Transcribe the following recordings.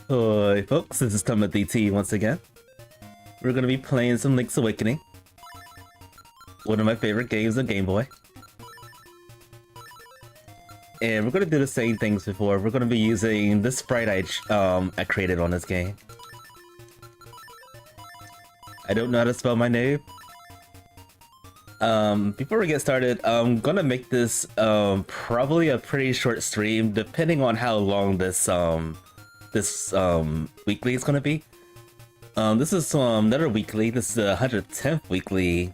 Hi folks, this is Tomba DT once again. We're gonna be playing some Link's Awakening. One of my favorite games on Game Boy. And we're gonna do the same things before. We're gonna be using this sprite I created on this game. I don't know how to spell my name. Before we get started, I'm gonna make this probably a pretty short stream, depending on how long this weekly is gonna be. This is another weekly. This is the 110th weekly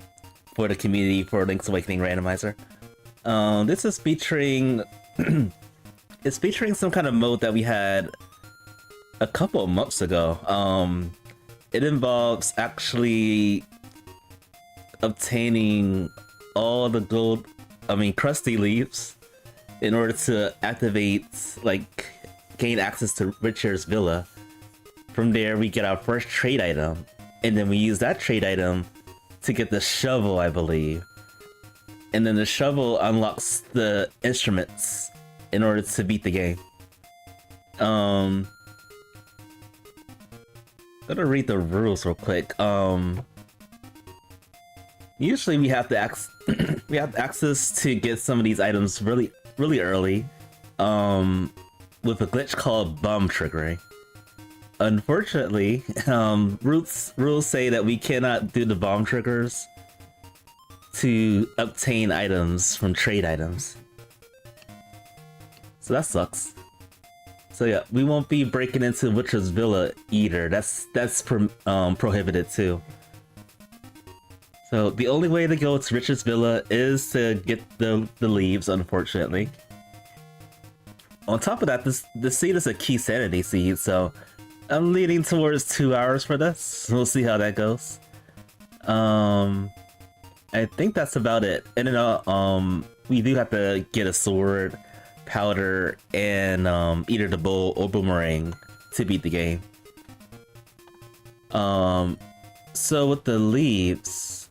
for the community for Link's Awakening Randomizer. This is featuring it's featuring some kind of mode that we had a couple of months ago. It involves actually obtaining all the Crusty leaves in order to activate, gain access to Richard's villa. From there, we get our first trade item, and then we use that trade item to get the shovel, I believe. And then the shovel unlocks the instruments in order to beat the game. I'm gonna read the rules real quick. Usually we have to we have access to get some of these items really early, with a glitch called bomb triggering. Unfortunately, rules say that we cannot do the bomb triggers to obtain items from trade items. So that sucks. So yeah, we won't be breaking into Witcher's Villa either. That's prohibited too. So the only way to go to Richard's Villa is to get the leaves, unfortunately. On top of that, this seed is a key sanity seed, so I'm leaning towards 2 hours for this. We'll see how that goes. I think that's about it. And then we do have to get a sword, powder, and either the bow or boomerang to beat the game. So with the leaves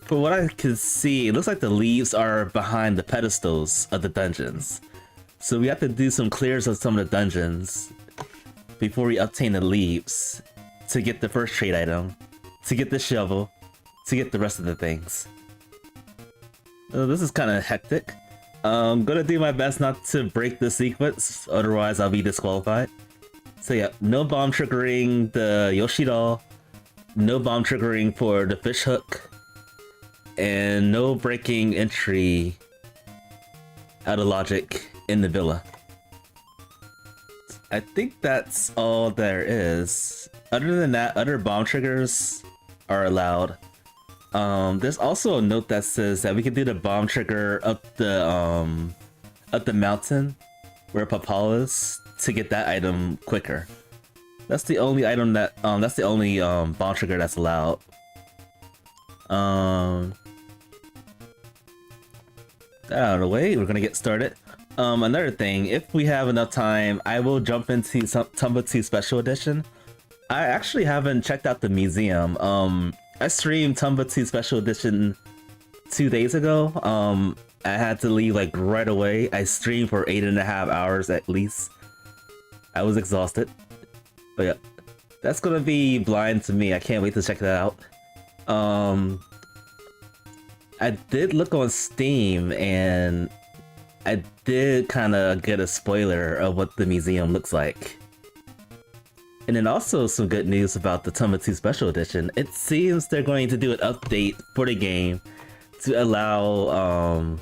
from what I can see, it looks like the leaves are behind the pedestals of the dungeons. So we have to do some clears of some of the dungeons before we obtain the leaves to get the first trade item, to get the shovel, to get the rest of the things. This is kind of hectic. I'm gonna do my best not to break the sequence, otherwise I'll be disqualified. So yeah, no bomb triggering the Yoshi doll, no bomb triggering for the fish hook, and no breaking entry out of logic in the villa. I think that's all there is. Other than that, other bomb triggers are allowed. There's also a note that says that we can do the bomb trigger up the mountain where Papal is to get that item quicker. That's the only item that that's the only bomb trigger that's allowed. Out of the way, we're gonna get started. Another thing, if we have enough time, I will jump into some Tomba 2 Special Edition. I actually haven't checked out the museum. I streamed Tomba 2 Special Edition 2 days ago. I had to leave like right away. I streamed for 8.5 hours at least. I was exhausted. But yeah, that's gonna be blind to me. I can't wait to check that out. I did look on Steam and I did kind of get a spoiler of what the museum looks like. And then also some good news about the Tomba 2 Special Edition. It seems they're going to do an update for the game to allow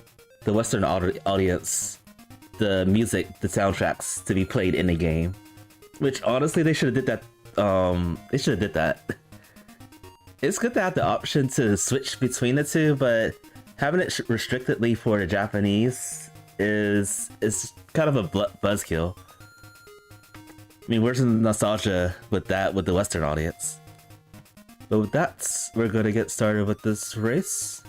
the Western audience the music, the soundtracks to be played in the game. Which honestly, they should have did that. They should have did that. It's good to have the option to switch between the two, but having it restrictedly for the Japanese is kind of a buzzkill. I mean, where's the nostalgia with that with the Western audience? But with that, we're gonna get started with this race.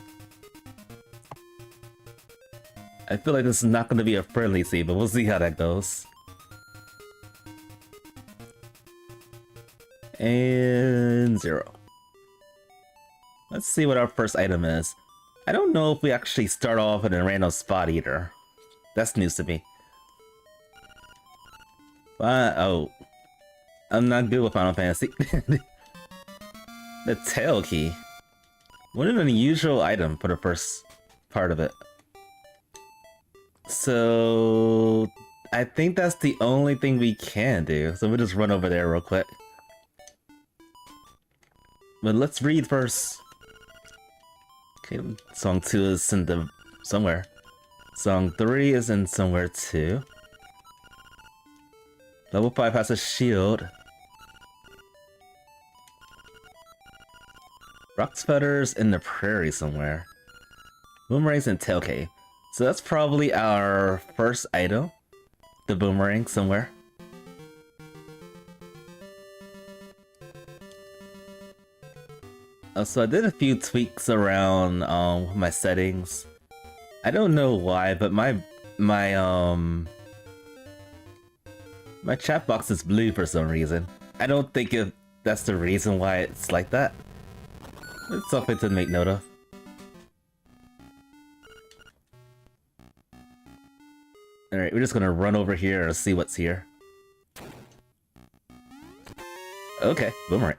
I feel like this is not gonna be a friendly scene, but we'll see how that goes. And 0. Let's see what our first item is. I don't know if we actually start off in a random spot either. That's news to me. Oh. I'm not good with Final Fantasy. The tail key. What an unusual item for the first part of it. So I think that's the only thing we can do. So we'll just run over there real quick. But let's read first. Okay, song 2 is in the somewhere. Song 3 is in somewhere too. Level 5 has a shield. Rock's feathers in the prairie somewhere. Boomerangs and tail cave. So that's probably our first item. The boomerang somewhere. So I did a few tweaks around my settings. I don't know why, but my chat box is blue for some reason. I don't think that's the reason why it's like that. It's something to make note of. Alright, we're just gonna run over here and see what's here. Okay, boomerang.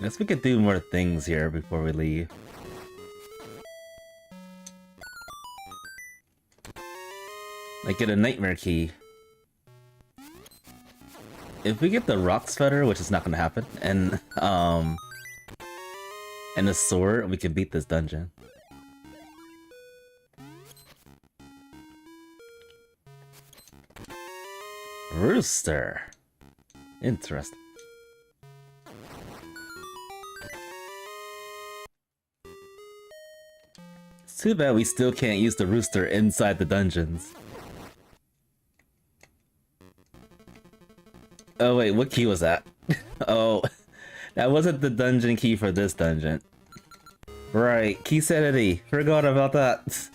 Guess we could do more things here before we leave. Like get a nightmare key. If we get the Rock's feather, which is not gonna happen, and a sword, we can beat this dungeon. Rooster. Interesting. It's too bad we still can't use the rooster inside the dungeons. Oh wait, what key was that? Oh, that wasn't the dungeon key for this dungeon. Right, key sanity. Forgot about that.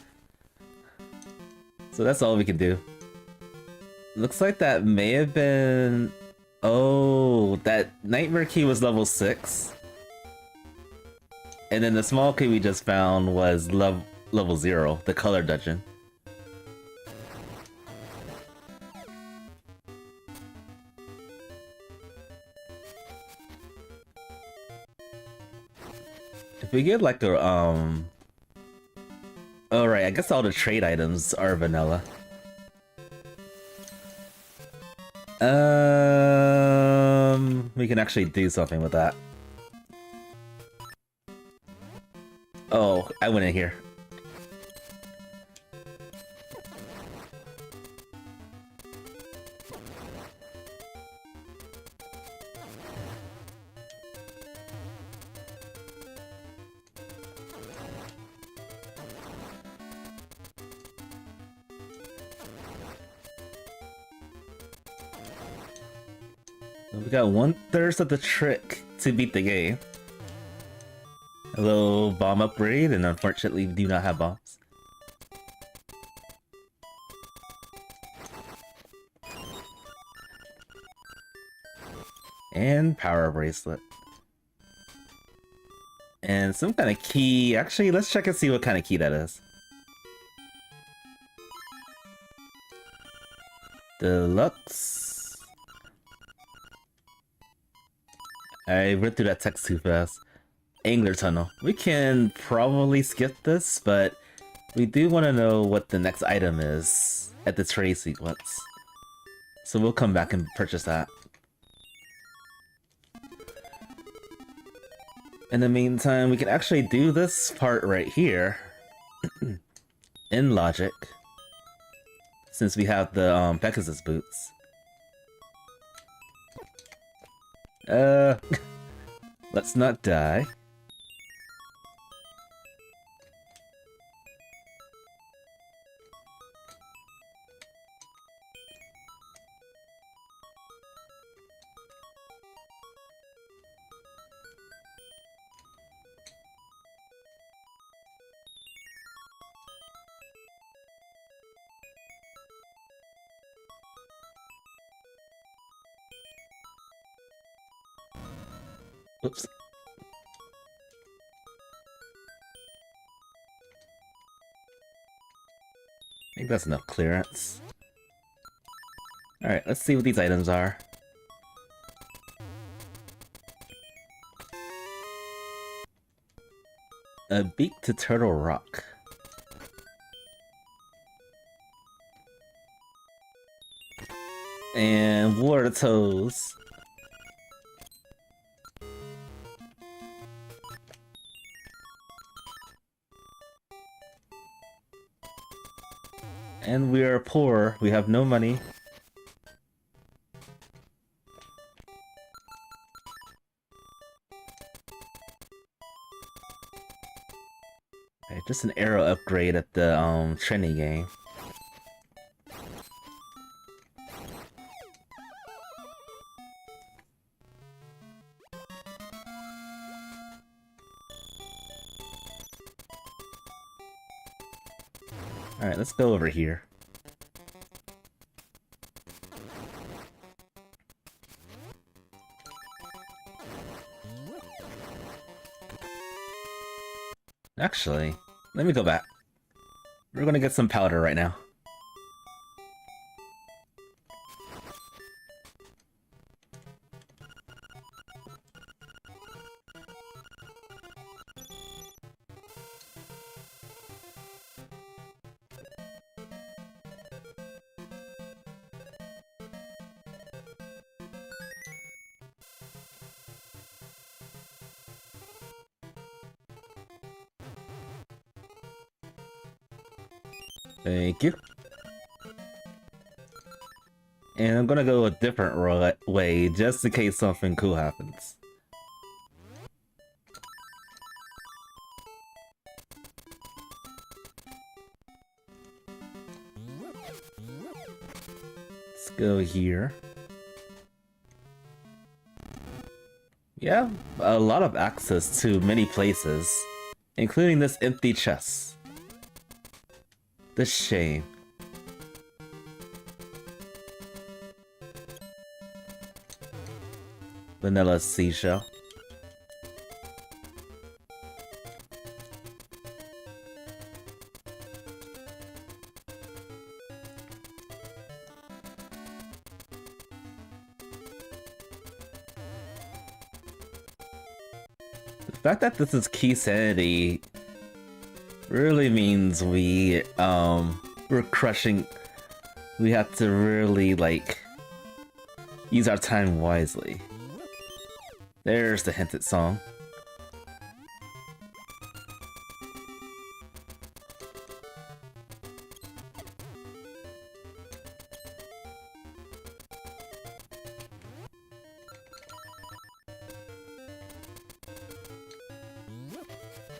So that's all we can do. Looks like that may have been... Oh, that nightmare key was level 6. And then the small key we just found was level 0, the color dungeon. If we get like a, oh right, I guess all the trade items are vanilla. We can actually do something with that. Oh, I went in here. We got 1/3 of the trick to beat the game. A little bomb upgrade, and unfortunately we do not have bombs. And power bracelet. And some kind of key. Actually, let's check and see what kind of key that is. Deluxe. I went through that text too fast. Angler Tunnel. We can probably skip this, but we do want to know what the next item is at the trade sequence. So we'll come back and purchase that. In the meantime, we can actually do this part right here in Logic, since we have the Pegasus boots. Let's not die. Oops. I think that's enough clearance. Alright, let's see what these items are. A beak to Turtle Rock. And water toes. And we are poor. We have no money. Okay, just an arrow upgrade at the training game. Alright, let's go over here. Actually, let me go back. We're gonna get some powder right now. Thank you. And I'm gonna go a different way, just in case something cool happens. Let's go here. Yeah, a lot of access to many places. including this empty chest. The shame. Vanilla seashell. The fact that this is key sanity really means we're crushing. We have to really, like, use our time wisely. There's the hinted song.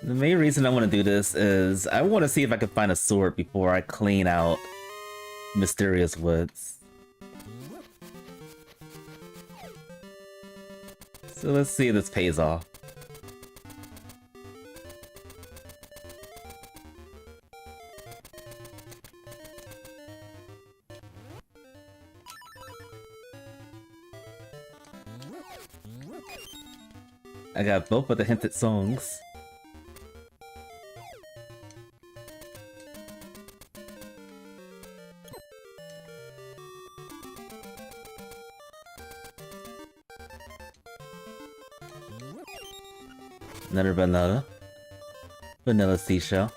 The main reason I want to do this is I want to see if I can find a sword before I clean out Mysterious Woods. So let's see if this pays off. I got both of the hinted songs. Another vanilla seashell.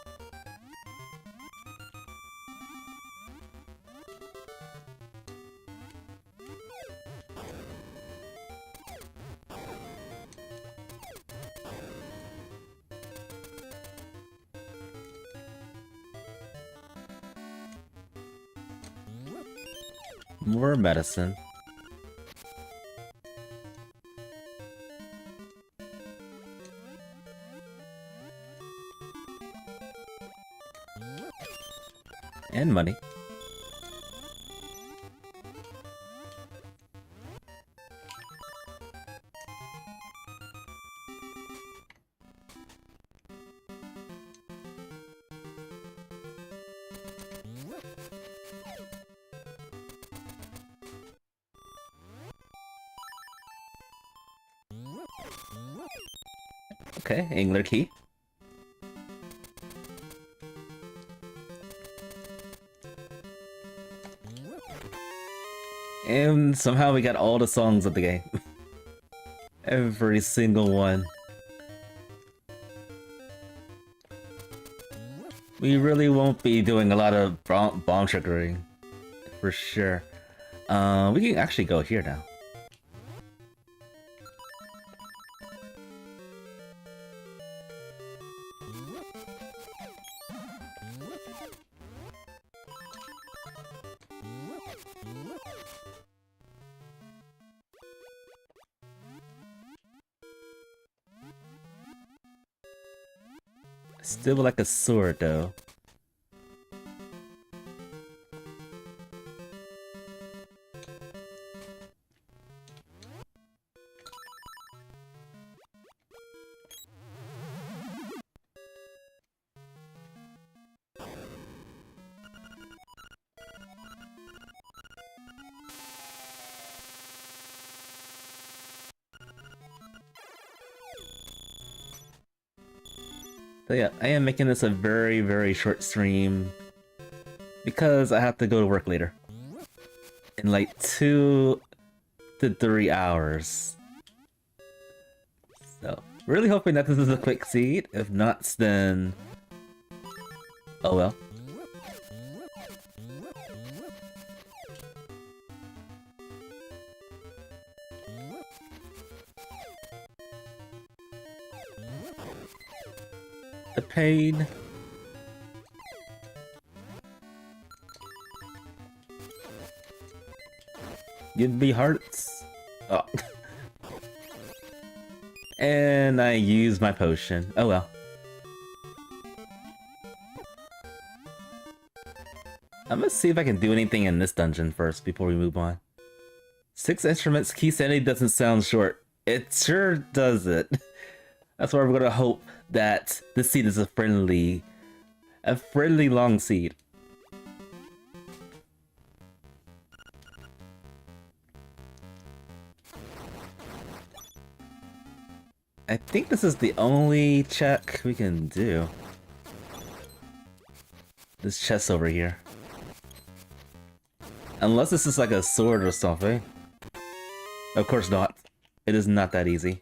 More medicine. And money. Okay, Angler key. And somehow we got all the songs of the game. Every single one. We really won't be doing a lot of bomb triggering, for sure. We can actually go here now. Still like a sword though. So yeah, I am making this a very, very short stream because I have to go to work later. In like 2 to 3 hours. So, really hoping that this is a quick seed. If not, then... oh well. The pain. Give me hearts. Oh. And I use my potion. Oh well. I'm gonna see if I can do anything in this dungeon first before we move on. 6 instruments, key sanity doesn't sound short. It sure does it. That's why we're gonna hope that this seed is a friendly long seed. I think this is the only check we can do. This chest over here. Unless this is like a sword or something. Of course not. It is not that easy.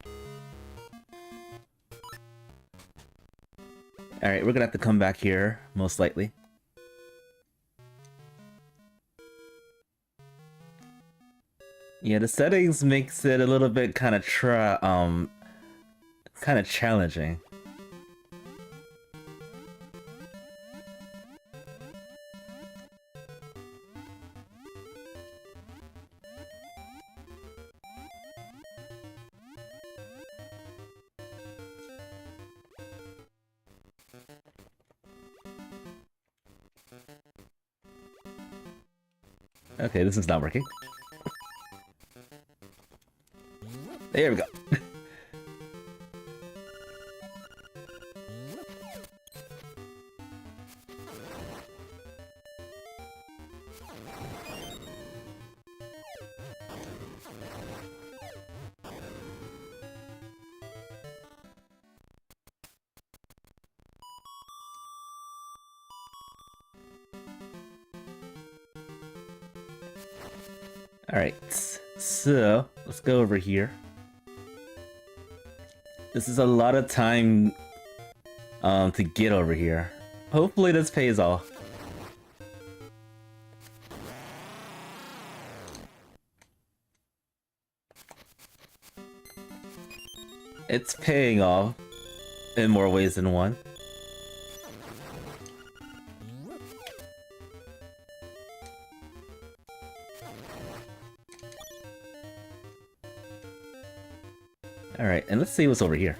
Alright, we're gonna have to come back here, most likely. Yeah, the settings makes it a little bit kind of challenging. Okay, this is not working. There we go. Alright, so let's go over here. This is a lot of time to get over here. Hopefully this pays off. It's paying off in more ways than one. Alright, and let's see what's over here.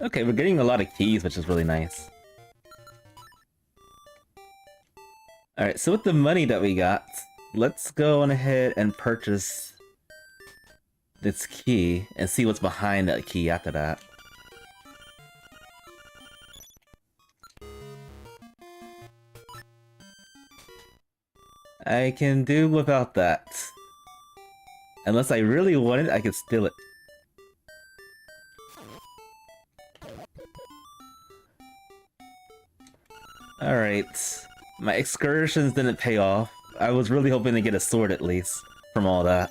Okay, we're getting a lot of keys, which is really nice. Alright, so with the money that we got, let's go on ahead and purchase this key and see what's behind that key after that. I can do without that. Unless I really want it, I can steal it. Alright. My excursions didn't pay off. I was really hoping to get a sword at least from all that.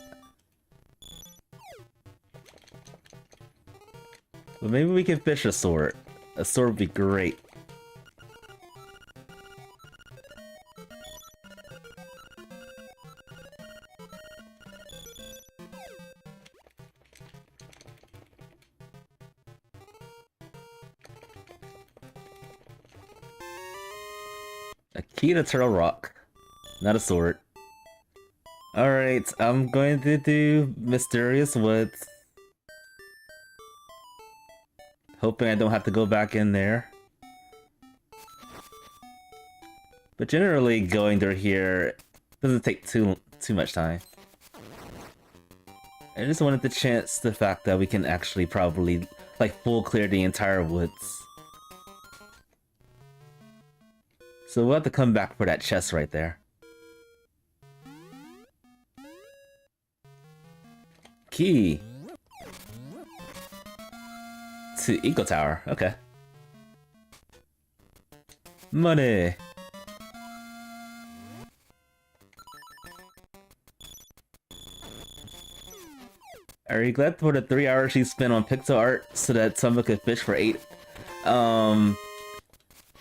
But maybe we can fish a sword. A sword would be great. A key to Turtle Rock. Not a sword. Alright, I'm going to do Mysterious Woods. Hoping I don't have to go back in there. But generally, going through here doesn't take too much time. I just wanted to chance the fact that we can actually probably, like, full clear the entire woods. So we'll have to come back for that chest right there. Key! To Eco Tower, okay. Money! Are you glad for the 3 hours she spent on pixel art so that Tomba could fish for 8?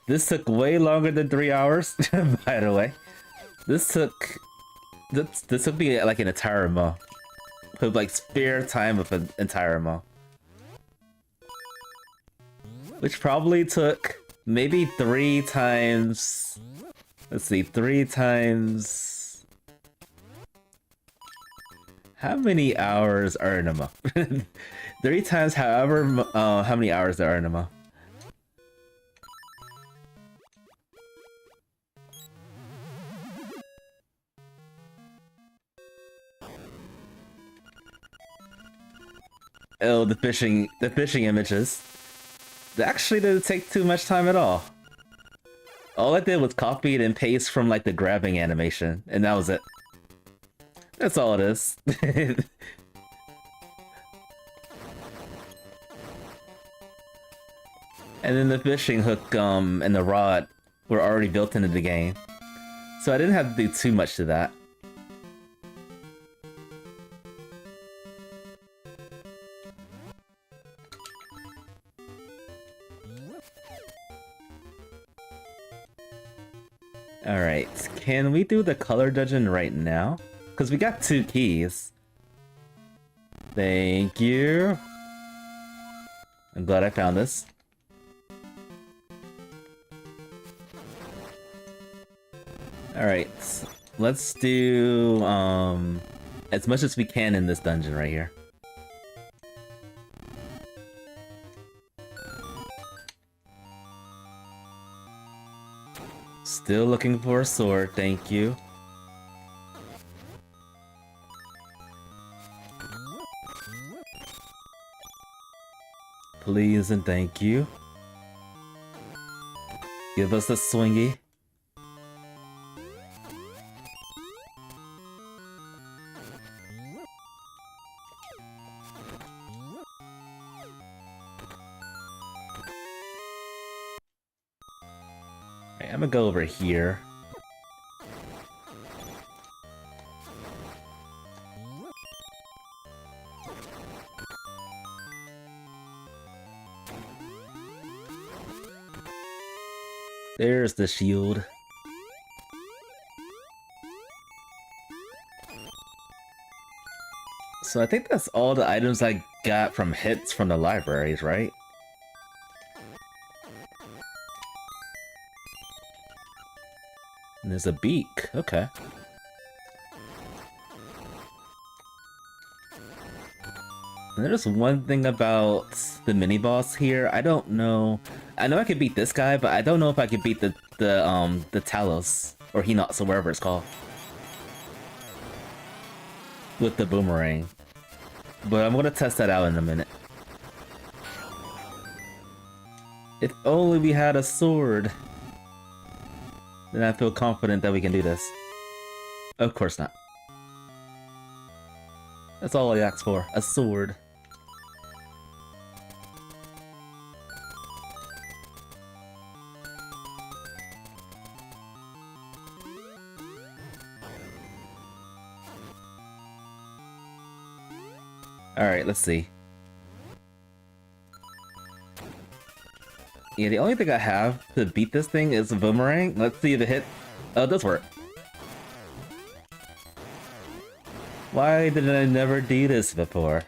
This took way longer than 3 hours, by the way. This took me like an entire month. With like spare time of an entire month. Which probably took maybe 3 times... Let's see, 3 times... How many hours are in a month? 3 times however how many hours there are in a month. Oh, the fishing images. They actually didn't take too much time at all. All I did was copy and paste from like the grabbing animation, and that was it. That's all it is. And then the fishing hook and the rod were already built into the game. So I didn't have to do too much to that. Alright, can we do the color dungeon right now? Because we got 2 keys. Thank you. I'm glad I found this. Alright, let's do as much as we can in this dungeon right here. Still looking for a sword, thank you. Please and thank you. Give us the swingy. Alright, I'm gonna go over here. There's the shield. So I think that's all the items I got from hits from the libraries, right? And there's a beak, okay. And there's one thing about the mini-boss here, I don't know. I know I could beat this guy, but I don't know if I could beat the Talos, or Hinox, or whatever it's called. With the boomerang. But I'm gonna test that out in a minute. If only we had a sword. Then I feel confident that we can do this. Of course not. That's all I asked for, a sword. Alright, let's see. Yeah, the only thing I have to beat this thing is a boomerang. Let's see if it hit. Oh, it does work. Why did I never do this before?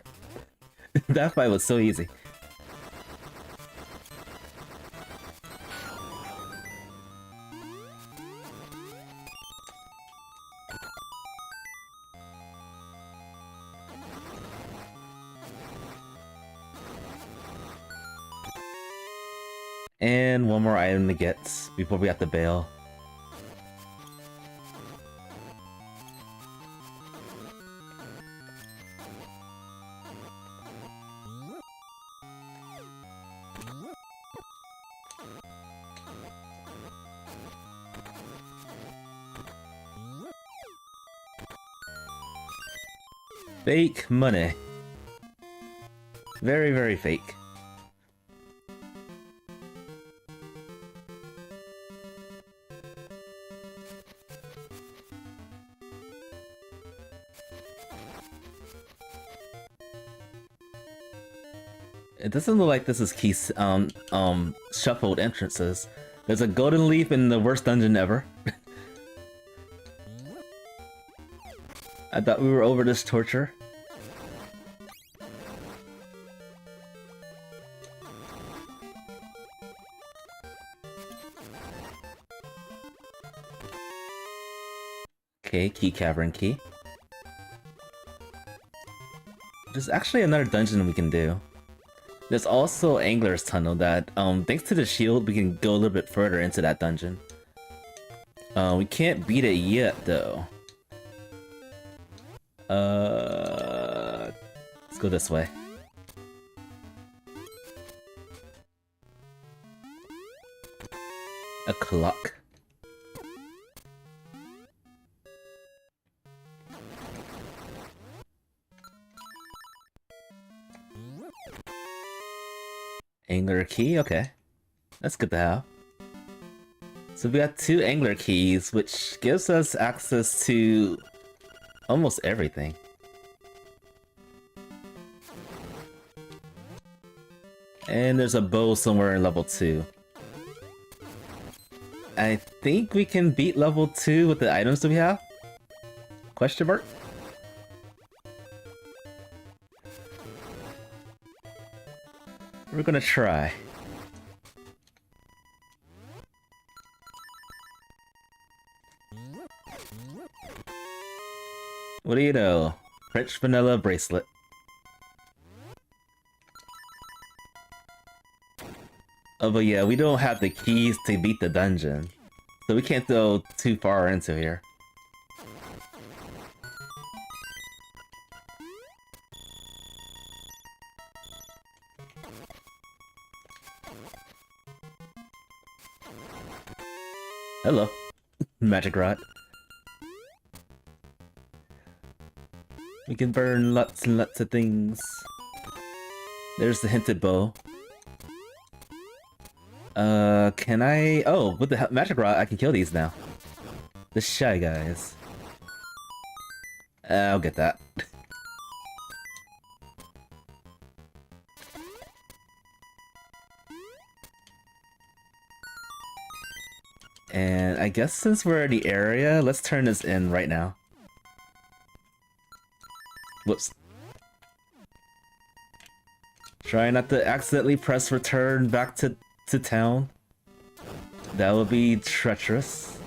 That fight was so easy. And one more item to get before we have to bail. Fake money. Very, very fake. It doesn't look like this is shuffled entrances. There's a golden leaf in the worst dungeon ever. I thought we were over this torture. Okay, key cavern key. There's actually another dungeon we can do. There's also Angler's Tunnel that, thanks to the shield, we can go a little bit further into that dungeon. We can't beat it yet, though. Let's go this way. A clock. Angler key, okay. That's good to have. So we got 2 angler keys, which gives us access to almost everything. And there's a bow somewhere in level 2. I think we can beat level 2 with the items that we have? Question mark? We're gonna try. What do you know? French vanilla bracelet. Oh, but yeah, we don't have the keys to beat the dungeon, so we can't go too far into here. Hello, magic rod. We can burn lots and lots of things. There's the hinted bow. Can I... Oh, with the magic rod, I can kill these now. The shy guys. I'll get that. And I guess since we're in the area, let's turn this in right now. Whoops. Try not to accidentally press return back to town. That would be treacherous.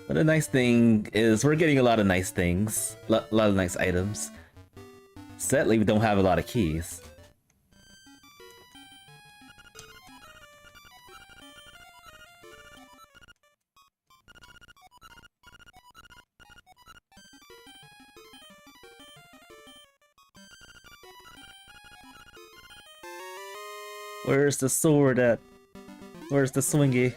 But the nice thing is we're getting a lot of nice things. A lot of nice items. Sadly, we don't have a lot of keys. Where's the sword at? Where's the swingy?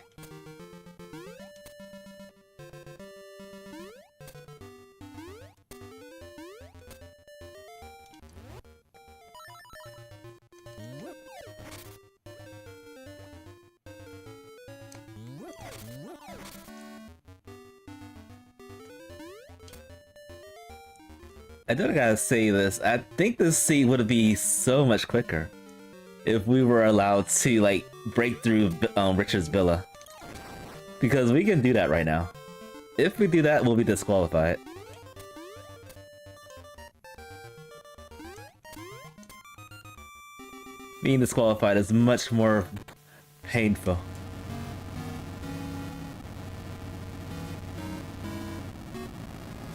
I do gotta say this, I think this scene would be so much quicker if we were allowed to, like, break through Richard's villa. Because we can do that right now. If we do that, we'll be disqualified. Being disqualified is much more painful.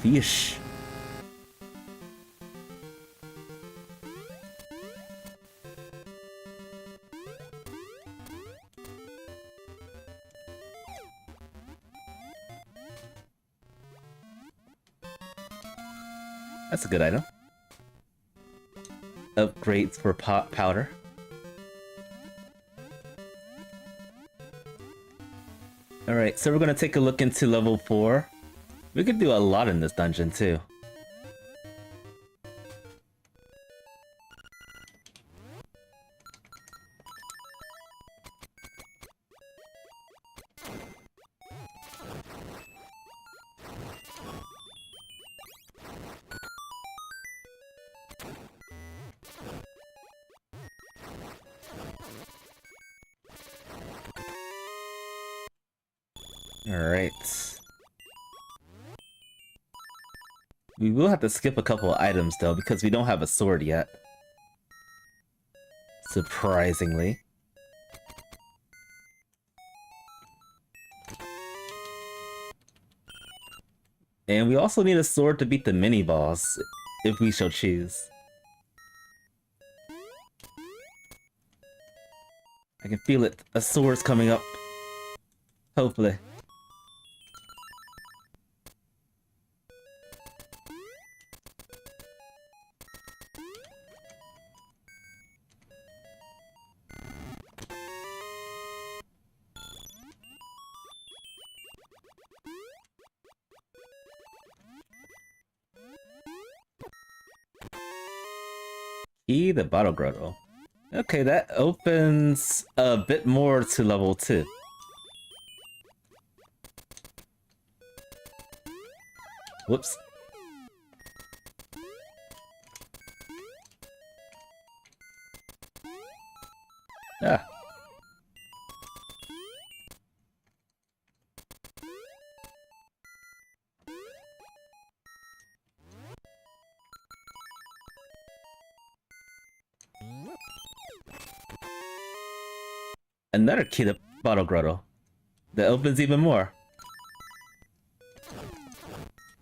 Fish. That's a good item. Upgrades for pot powder. Alright, so we're gonna take a look into level 4. We could do a lot in this dungeon too. Alright. We will have to skip a couple of items though, because we don't have a sword yet. Surprisingly. And we also need a sword to beat the mini-boss, if we shall choose. I can feel it. A sword's coming up. Hopefully. Key the bottle grotto. Okay, that opens a bit more to level 2. Whoops. Ah. Another key to bottle grotto. That opens even more.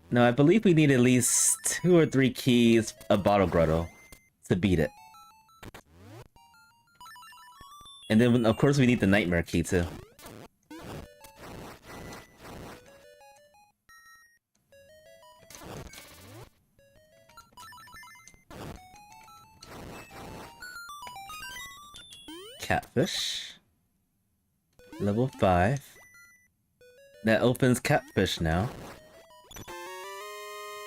Now, I believe we need at least 2 or 3 keys of bottle grotto to beat it. And then, of course, we need the nightmare key, too. Catfish. Level 5. That opens catfish now.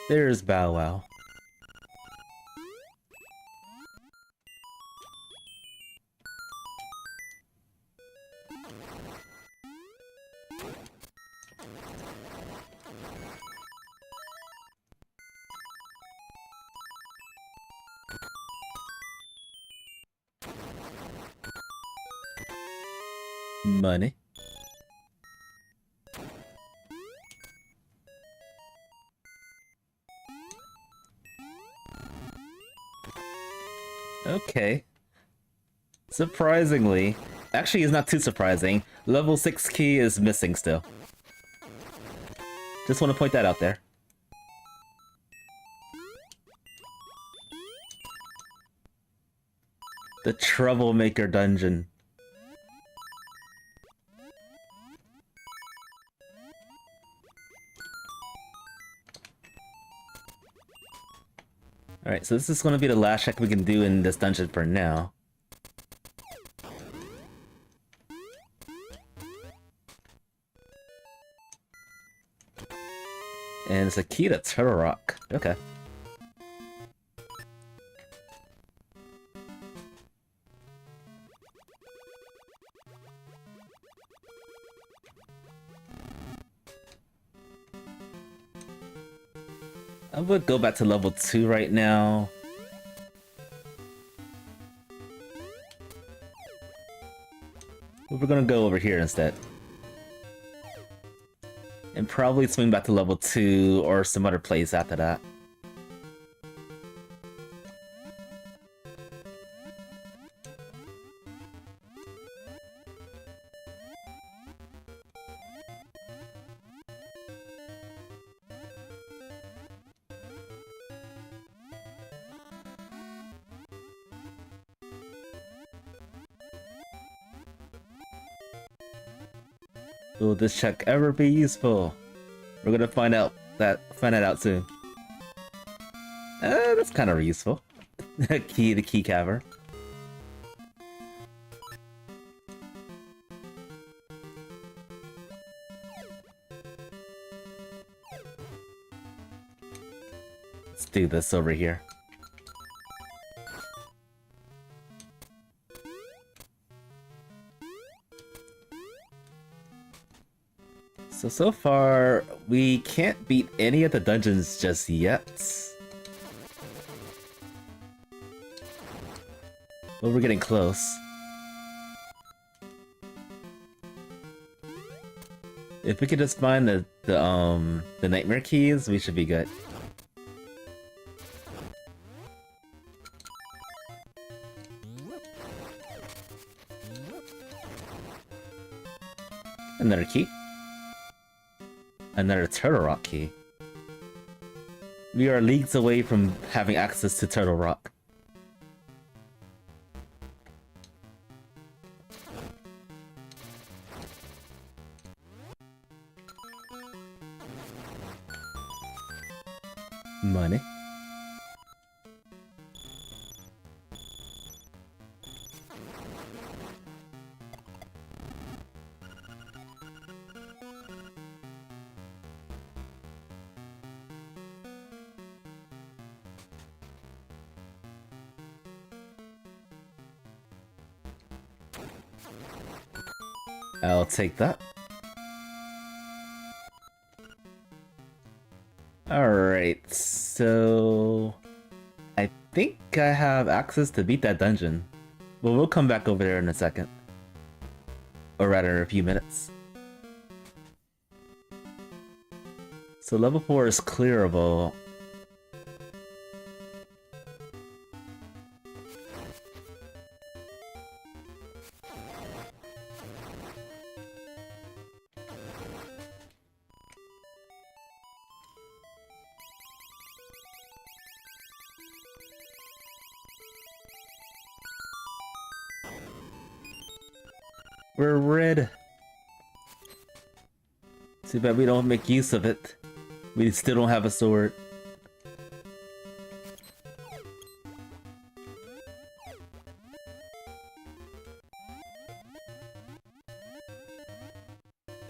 There's Bow Wow. Money. Okay. Surprisingly, actually it's not too surprising, level 6 key is missing still. Just want to point that out there. The Troublemaker Dungeon. Alright, so this is going to be the last check we can do in this dungeon for now. And it's a key to Turtle Rock. Okay. I would go back to level 2 right now. We're gonna go over here instead. And probably swing back to level 2 or some other place after that. Will this check ever be useful? We're gonna find out out soon. That's kind of useful. Key the key cavern. Let's do this over here. So far, we can't beat any of the dungeons just yet. But we're getting close. If we could just find the nightmare keys, we should be good. Another key. Another Turtle Rock key. We are leagues away from having access to Turtle Rock. Money. I'll take that. Alright, so... I think I have access to beat that dungeon. Well, we'll come back over there in a second. Or rather, a few minutes. So level 4 is clearable. We're red. Too bad we don't make use of it. We still don't have a sword.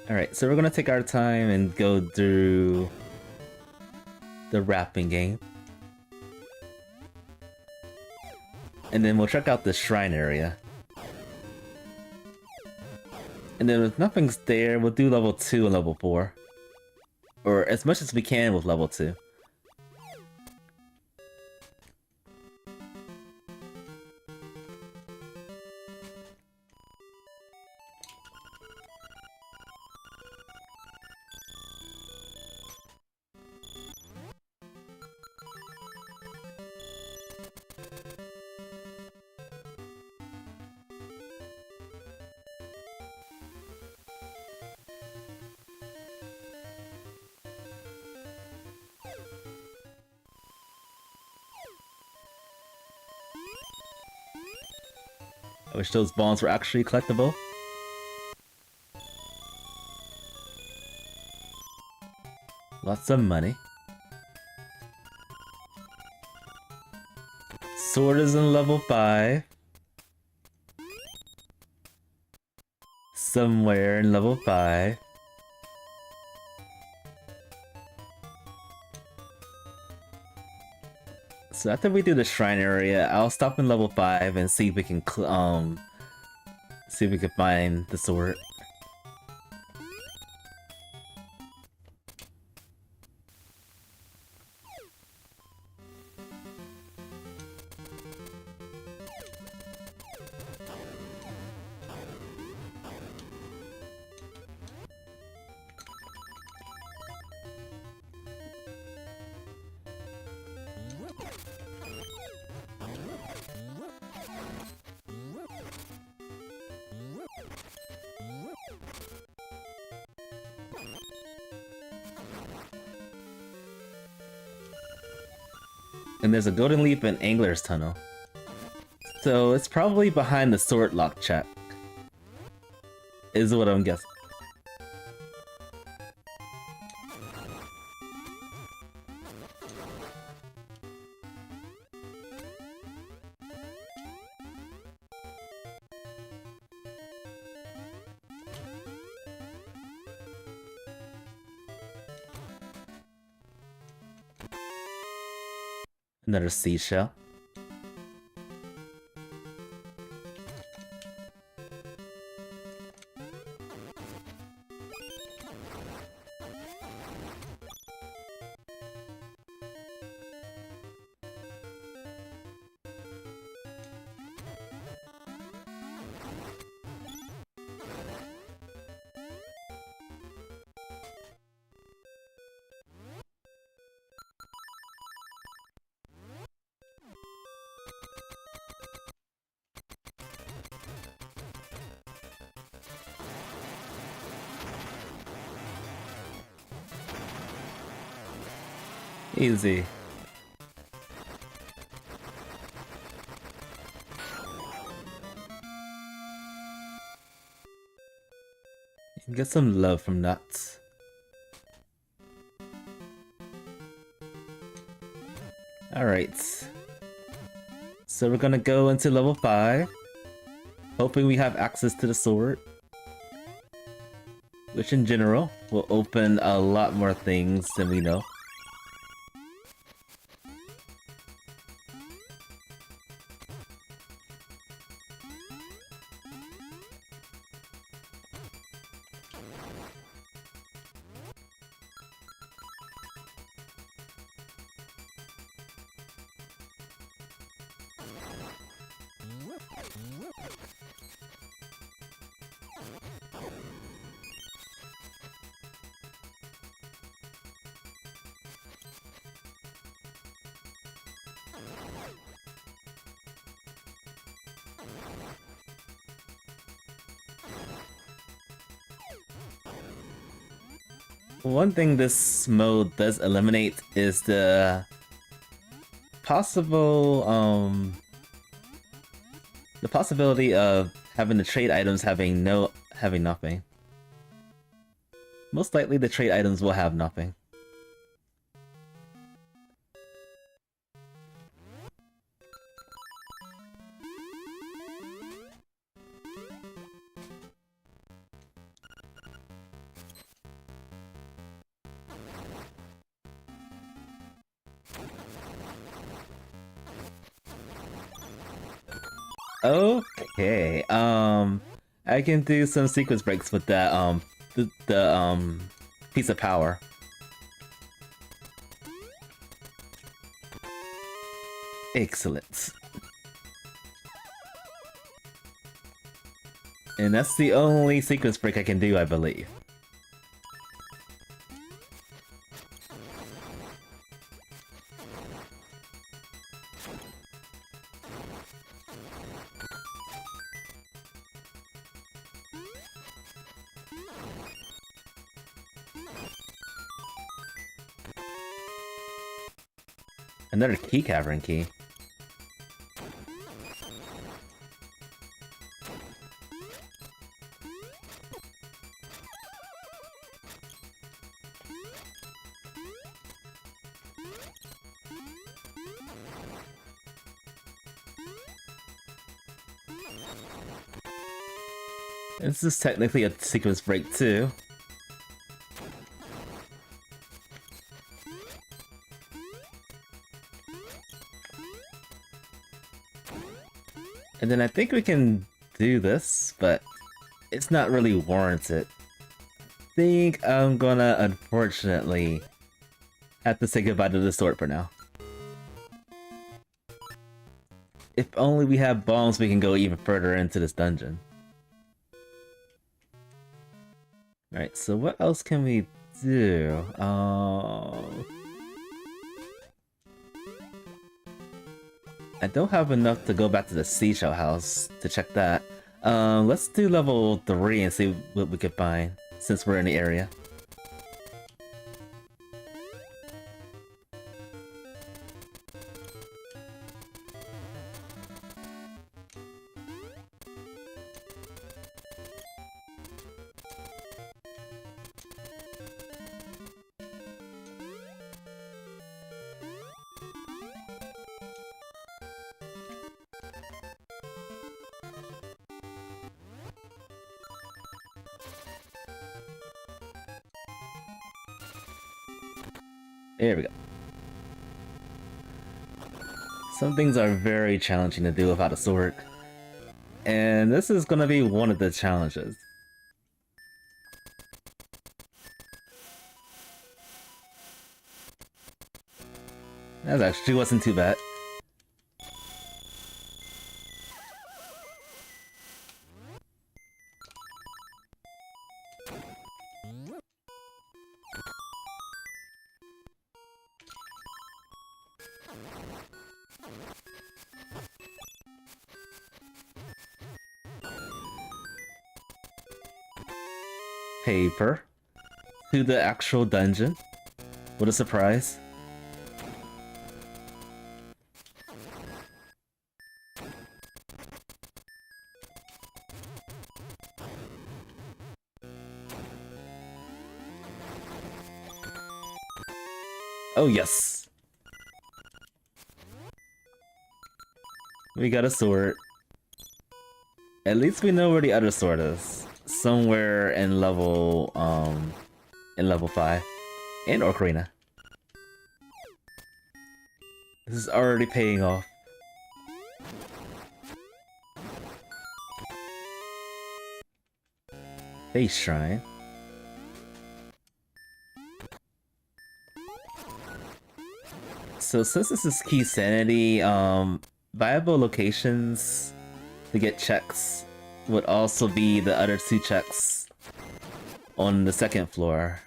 Alright, so we're gonna take our time and go through the rapping game. And then we'll check out the shrine area. And then if nothing's there, we'll do level 2 and level 4. Or as much as we can with level 2. I wish those bombs were actually collectible. Lots of money. Sword is in level 5. Somewhere in level 5. So after we do the shrine area, I'll stop in level 5 and see if we can find the sword. And there's a golden leap in Angler's Tunnel. So it's probably behind the sword lock check. Is what I'm guessing. Another seashell. Easy. You can get some love from Nuts. Alright. So we're gonna go into level 5. Hoping we have access to the sword. Which in general will open a lot more things than we know. One thing this mode does eliminate is the possibility of having the trade items having nothing. Most likely the trade items will have nothing. Okay, I can do some sequence breaks with that, the piece of power. Excellent. And that's the only sequence break I can do, I believe. Another key cavern key. This is technically a sequence break too. And then I think we can do this, but it's not really warranted. I think I'm gonna, unfortunately, have to say goodbye to the sword for now. If only we have bombs, we can go even further into this dungeon. Alright, so what else can we do? I don't have enough to go back to the seashell house to check that. Let's do level 3 and see what we can find, since we're in the area. There we go. Some things are very challenging to do without a sword. And this is gonna be one of the challenges. That actually wasn't too bad. Paper to the actual dungeon. What a surprise. Oh yes. We got a sword. At least we know where the other sword is. Somewhere in level 5 in Ocarina. This is already paying off. Face Shrine. So since this is key sanity, viable locations to get checks would also be the other two checks on the second floor.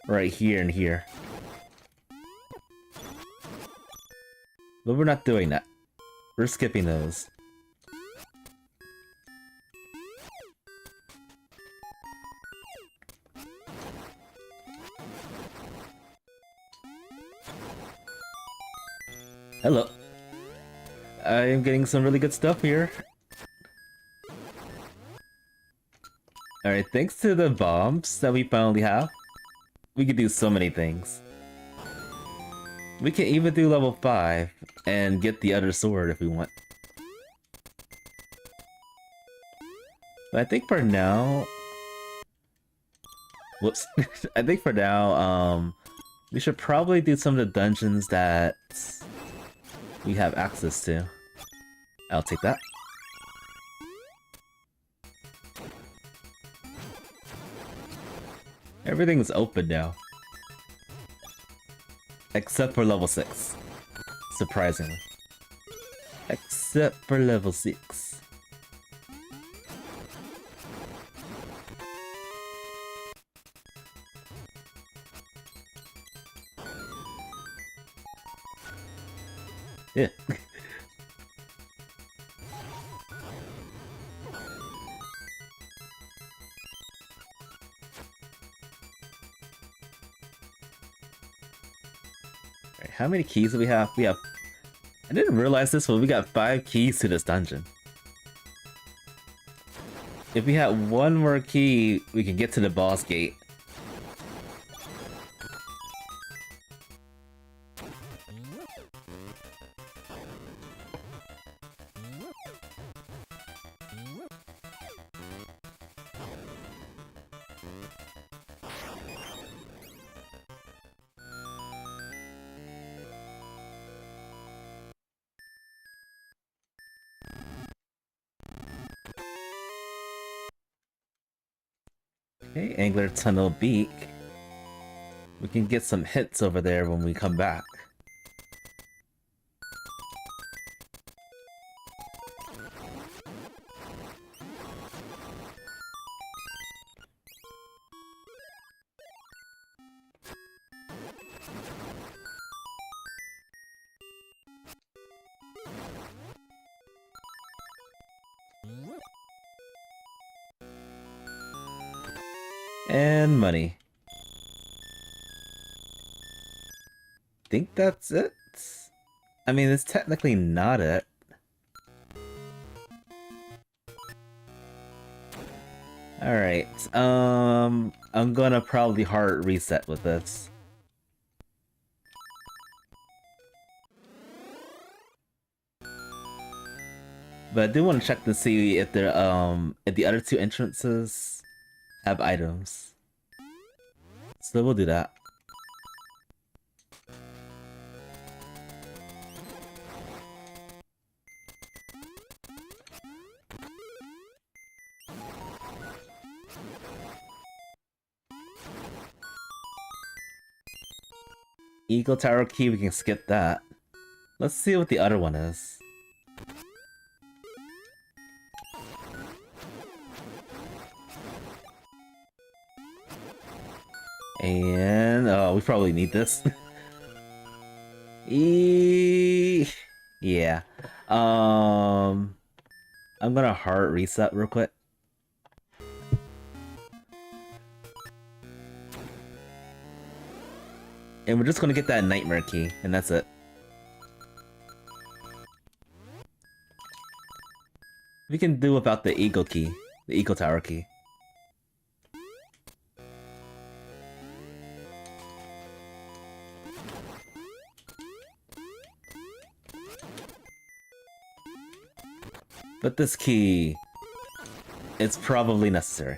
Right here and here. But we're not doing that. We're skipping those. Hello. I am getting some really good stuff here. Alright, thanks to the bombs that we finally have, we can do so many things. We can even do level 5 and get the other sword if we want. But I think for now... Whoops. I think for now, we should probably do some of the dungeons that we have access to. I'll take that. Everything's open now. Except for level 6. Surprisingly. Except for level 6. Yeah. Alright, how many keys do we have? We have... I didn't realize this, but we got 5 keys to this dungeon. If we had one more key, we can get to the boss gate. Okay, Angler Tunnel Beak. We can get some hits over there when we come back. And money. Think that's it? I mean, it's technically not it. Alright, I'm gonna probably hard reset with this. But I do want to check to see if there if the other two entrances have items. So we'll do that. Eagle Tower Key, we can skip that. Let's see what the other one is. And we probably need this. Yeah. I'm gonna hard reset real quick. And we're just gonna get that nightmare key, and that's it. We can do without the eagle key, the eagle tower key. But this key, it's probably necessary.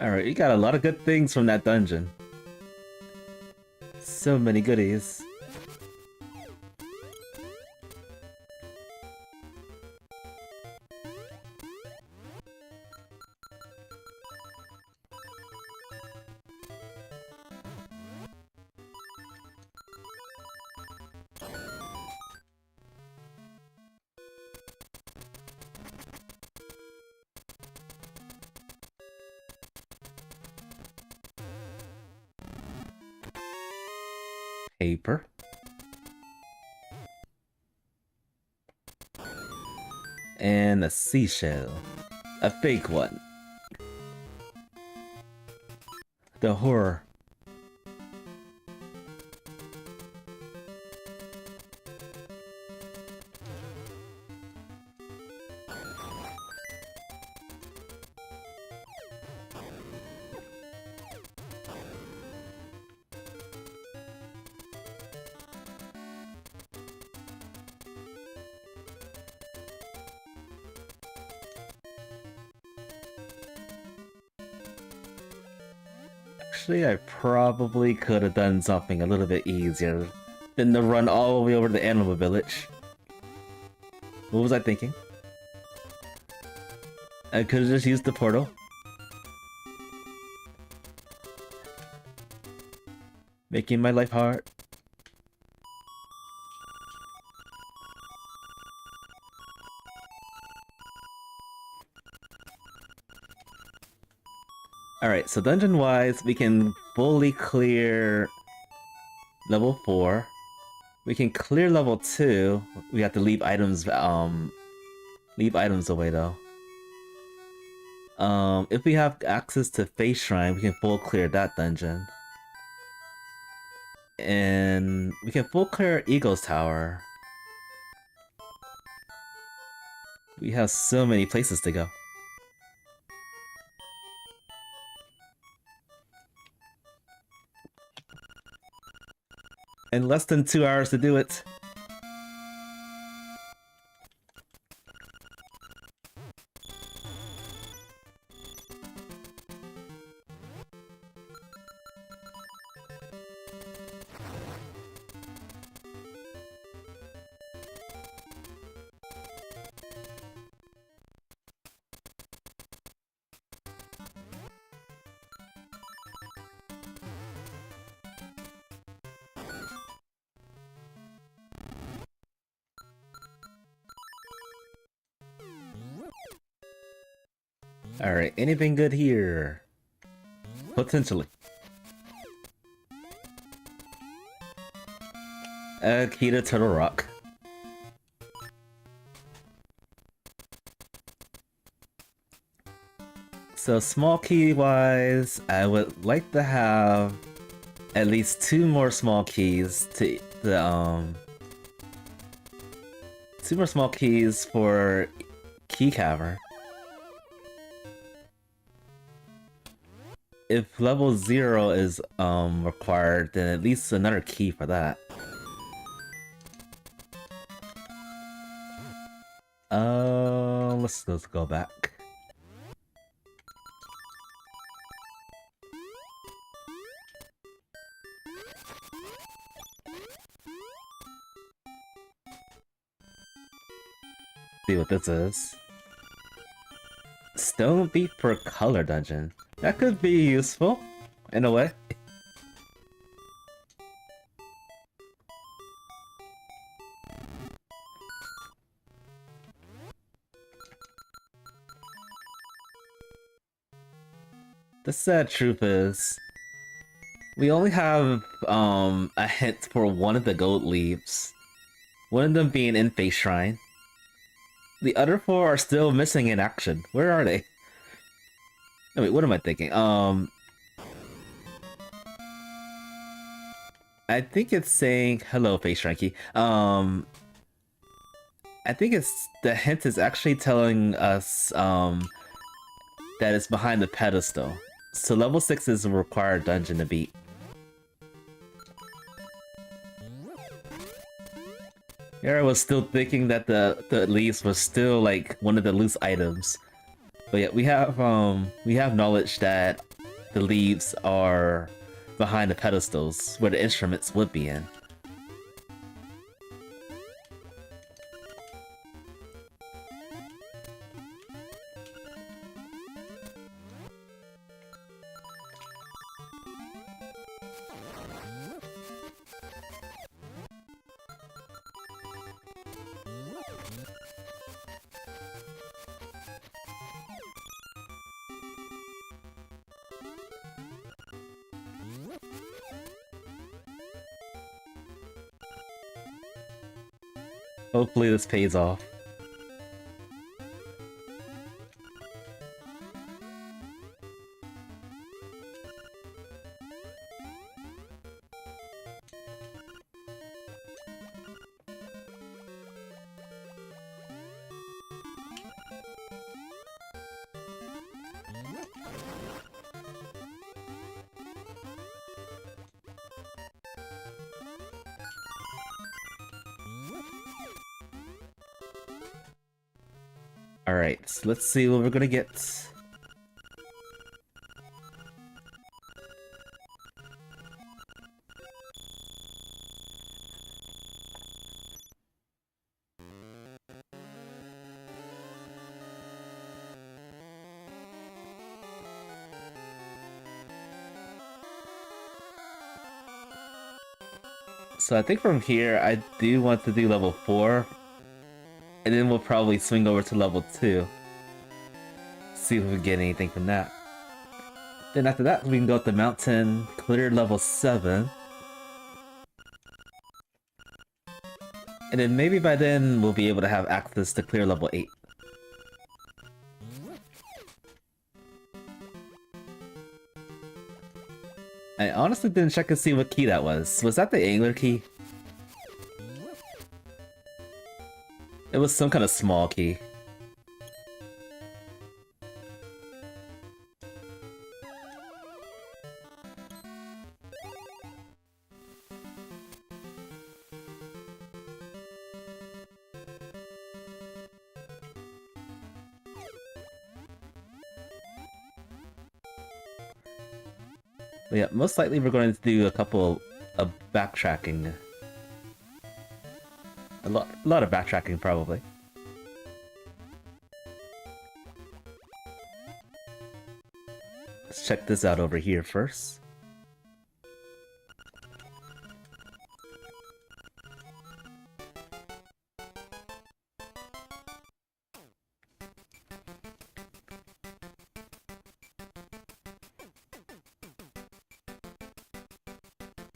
Alright, you got a lot of good things from that dungeon. So many goodies. Paper. And a seashell. A fake one. The horror. Actually, I probably could have done something a little bit easier than to run all the way over to the animal village. What was I thinking? I could have just used the portal. Making my life hard. Alright, so dungeon-wise, we can fully clear level 4. We can clear level 2. We have to leave items away though. If we have access to Face Shrine, we can full clear that dungeon. And we can full clear Eagle's Tower. We have so many places to go. And less than 2 hours to do it. Alright, anything good here? Potentially. Key to Turtle Rock. So small key wise, I would like to have at least 2 more small keys to the 2 more small keys for Key Cavern. If level 0 is required, then at least another key for that. Let's go back. See what this is. Stone Beat for Color Dungeon. That could be useful, in a way. The sad truth is, we only have a hint for one of the gold leaves. One of them being in Face Shrine. The other 4 are still missing in action. Where are they? Oh, wait, what am I thinking? I think it's saying hello, Face Shrine Key. I think it's the hint is actually telling us that it's behind the pedestal. So level 6 is a required dungeon to beat. Here I was still thinking that the leaves was still like one of the loose items. But yeah, we have knowledge that the leaves are behind the pedestals where the instruments would be in. Hopefully this pays off. Alright, so let's see what we're gonna get. So I think from here, I do want to do level 4. And then we'll probably swing over to level 2. See if we get anything from that. Then after that, we can go up the mountain, clear level 7. And then maybe by then, we'll be able to have access to clear level 8. I honestly didn't check and see what key that was. Was that the angler key? It was some kind of small key. But yeah, most likely we're going to do a couple of backtracking. A lot of backtracking, probably. Let's check this out over here first.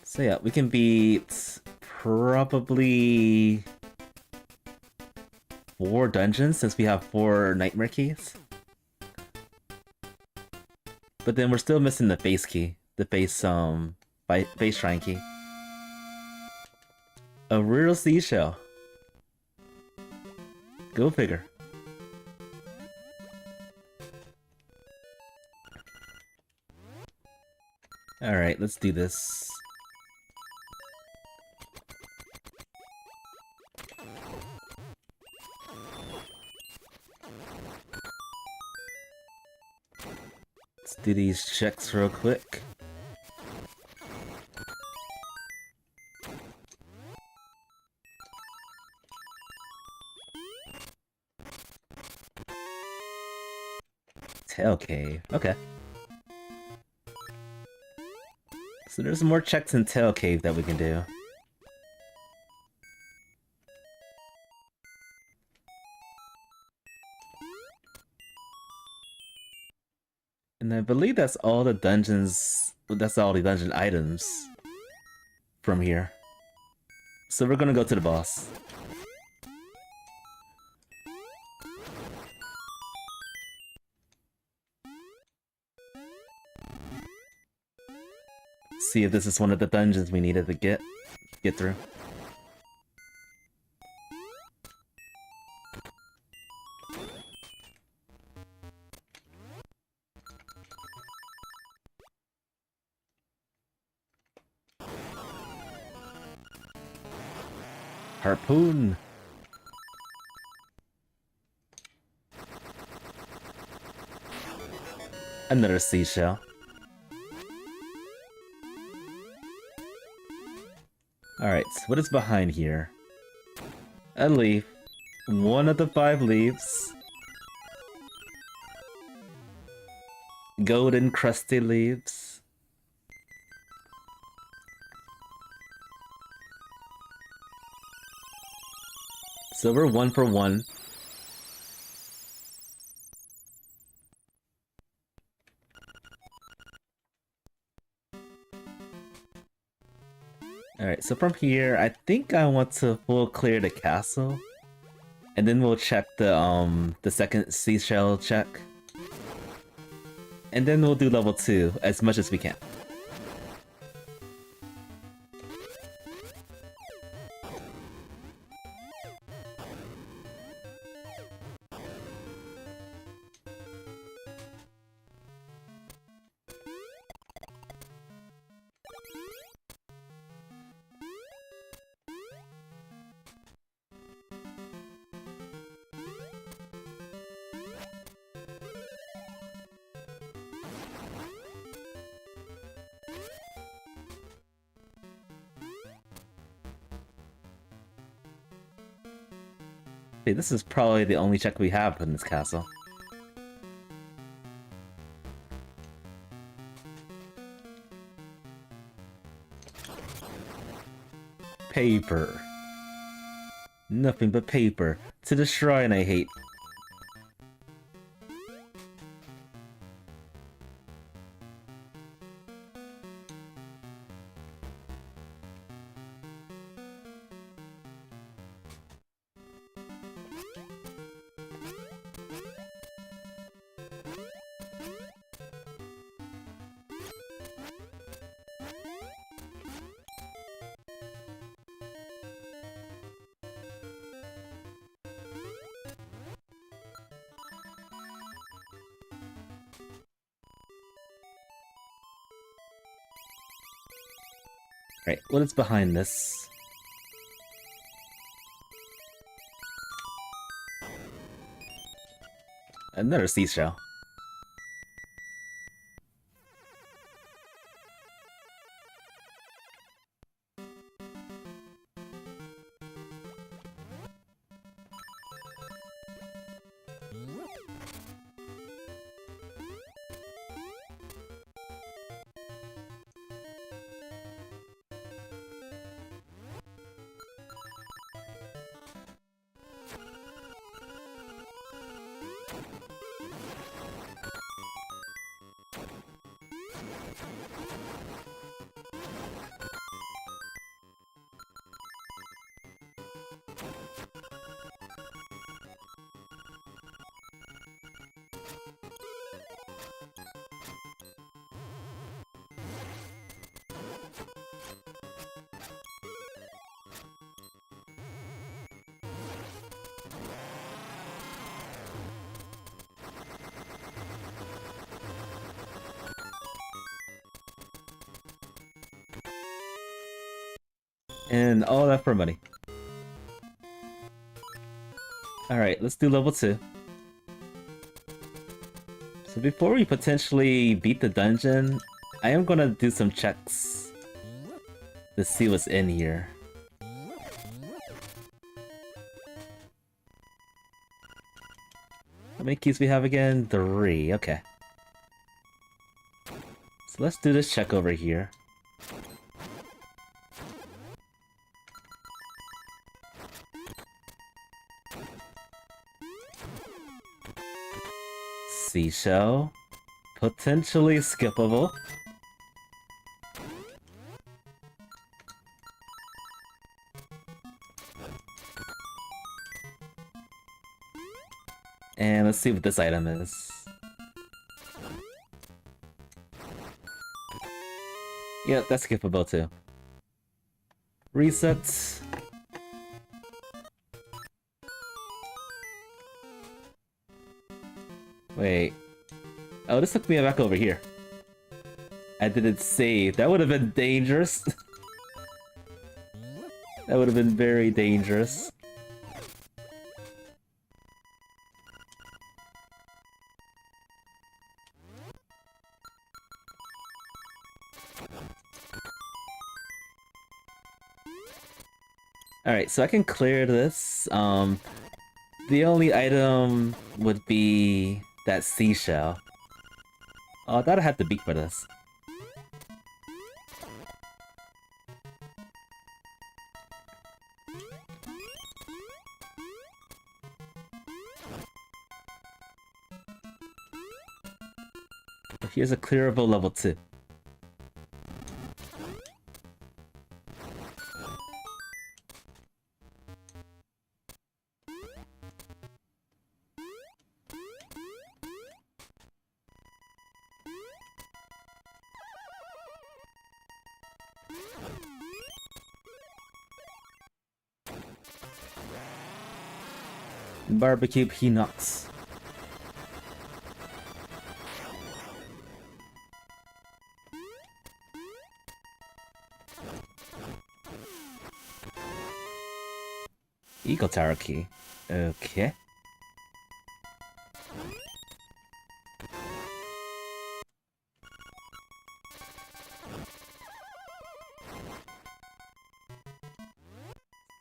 So yeah, we can beat probably 4 dungeons since we have 4 nightmare keys. But then we're still missing the face key, the face shrine key. A real seashell. Go figure. Alright, let's do this. Do these checks real quick. Tail cave. Okay. So there's more checks in Tail Cave that we can do. And I believe that's all the dungeons, that's all the dungeon items from here. So we're gonna go to the boss. See if this is one of the dungeons we needed to get through. Harpoon! Another seashell. Alright, so what is behind here? A leaf. One of the 5 leaves. Golden crusty leaves. So we're 1 for 1. Alright, so from here, I think I want to full clear the castle. And then we'll check the second seashell check. And then we'll do level 2 as much as we can. This is probably the only check we have in this castle. Paper. Nothing but paper. To the shrine I hate. Right, what is behind this? Another seashell. And all that for money. Alright, let's do level 2. So before we potentially beat the dungeon, I am gonna do some checks to see what's in here. How many keys we have again? 3, okay. So let's do this check over here. Seashell. Potentially skippable. And let's see what this item is. Yep, that's skippable too. Reset. Wait. Oh, this took me back over here. I didn't save. That would have been dangerous. That would have been very dangerous. Alright, so I can clear this. The only item would be that seashell. Oh, I thought I had to beat for this. But here's a clearable level 2. Barbecue peanuts. Eagle Tower key. Okay.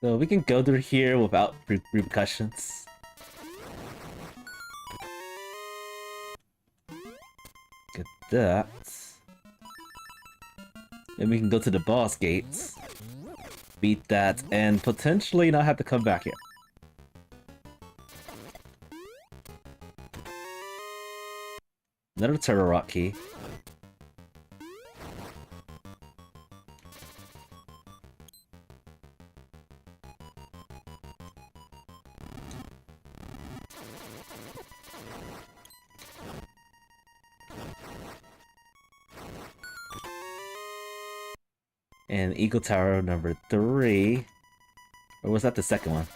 So we can go through here without repercussions. Get that. And we can go to the boss gates. Beat that, and potentially not have to come back here. Another Turtle Rock key. And Eagle Tower number 3. Or was that the second one?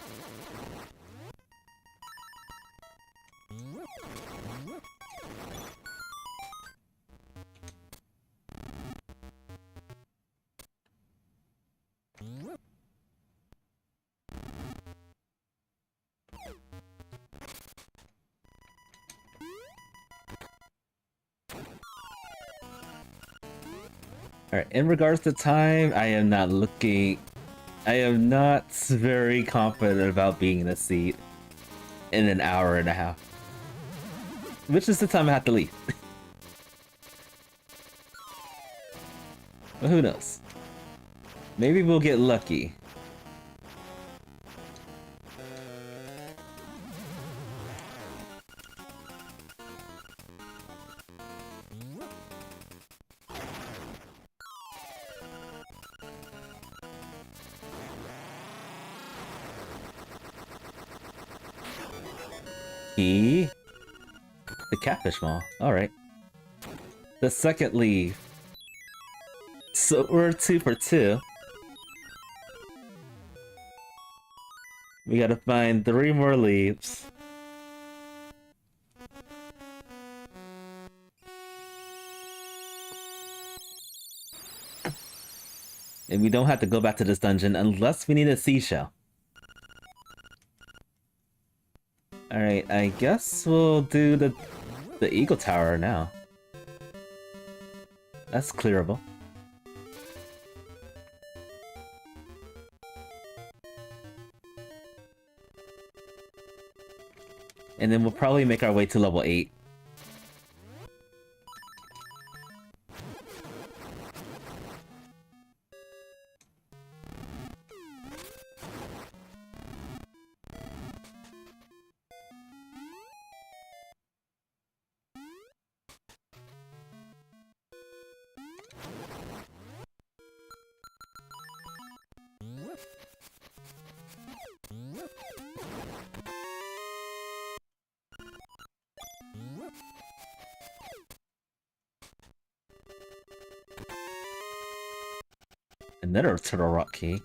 Alright, in regards to time, I am not very confident about being in a seat in an hour and a half. Which is the time I have to leave. But who knows? Maybe we'll get lucky. The catfish mall. Alright. The second leaf. So we're 2 for 2. We gotta find 3 more leaves. And we don't have to go back to this dungeon unless we need a seashell. Alright, I guess we'll do the Eagle Tower now. That's clearable. And then we'll probably make our way to level 8. Another Turtle Rock key.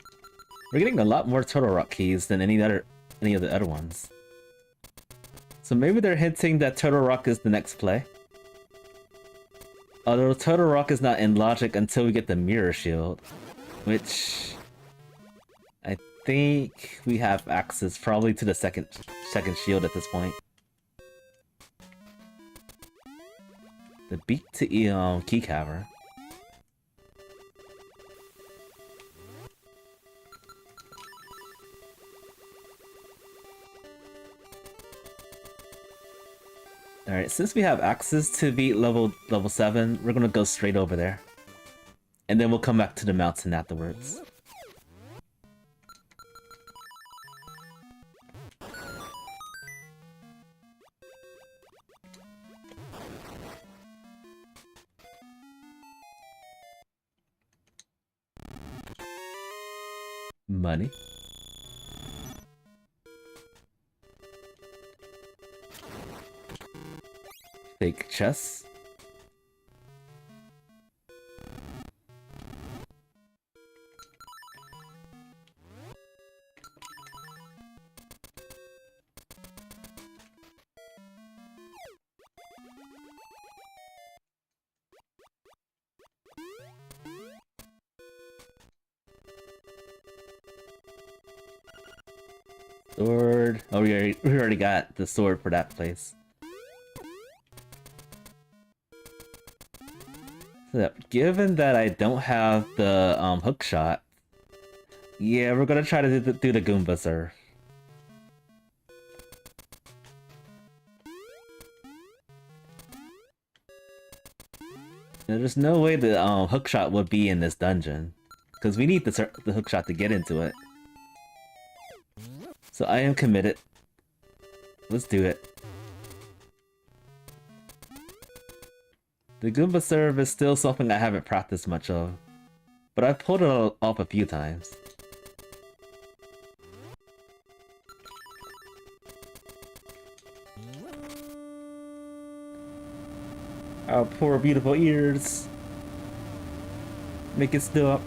We're getting a lot more Turtle Rock keys than any of the other ones. So maybe they're hinting that Turtle Rock is the next play. Although Turtle Rock is not in logic until we get the Mirror Shield, which I think we have access probably to the second shield at this point. The beat to key cavern. Alright, since we have access to beat level 7, we're gonna go straight over there. And then we'll come back to the mountain afterwards. Money. Fake chests. Sword. Oh, we already got the sword for that place. So, given that I don't have the hook shot, yeah, we're gonna try to do the Goomba Surf. There's no way the hookshot would be in this dungeon, because we need the hookshot to get into it. So I am committed. Let's do it. The Goomba Serve is still something I haven't practiced much of, but I've pulled it off a few times. Our poor beautiful ears. Make it stop.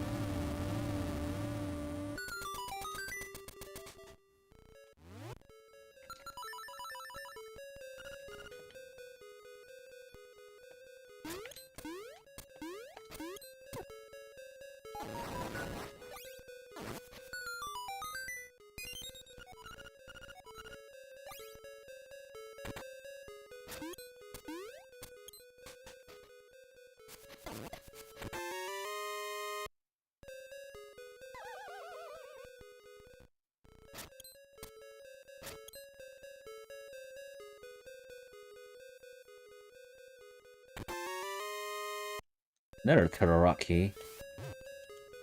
Another Turtle Rock key.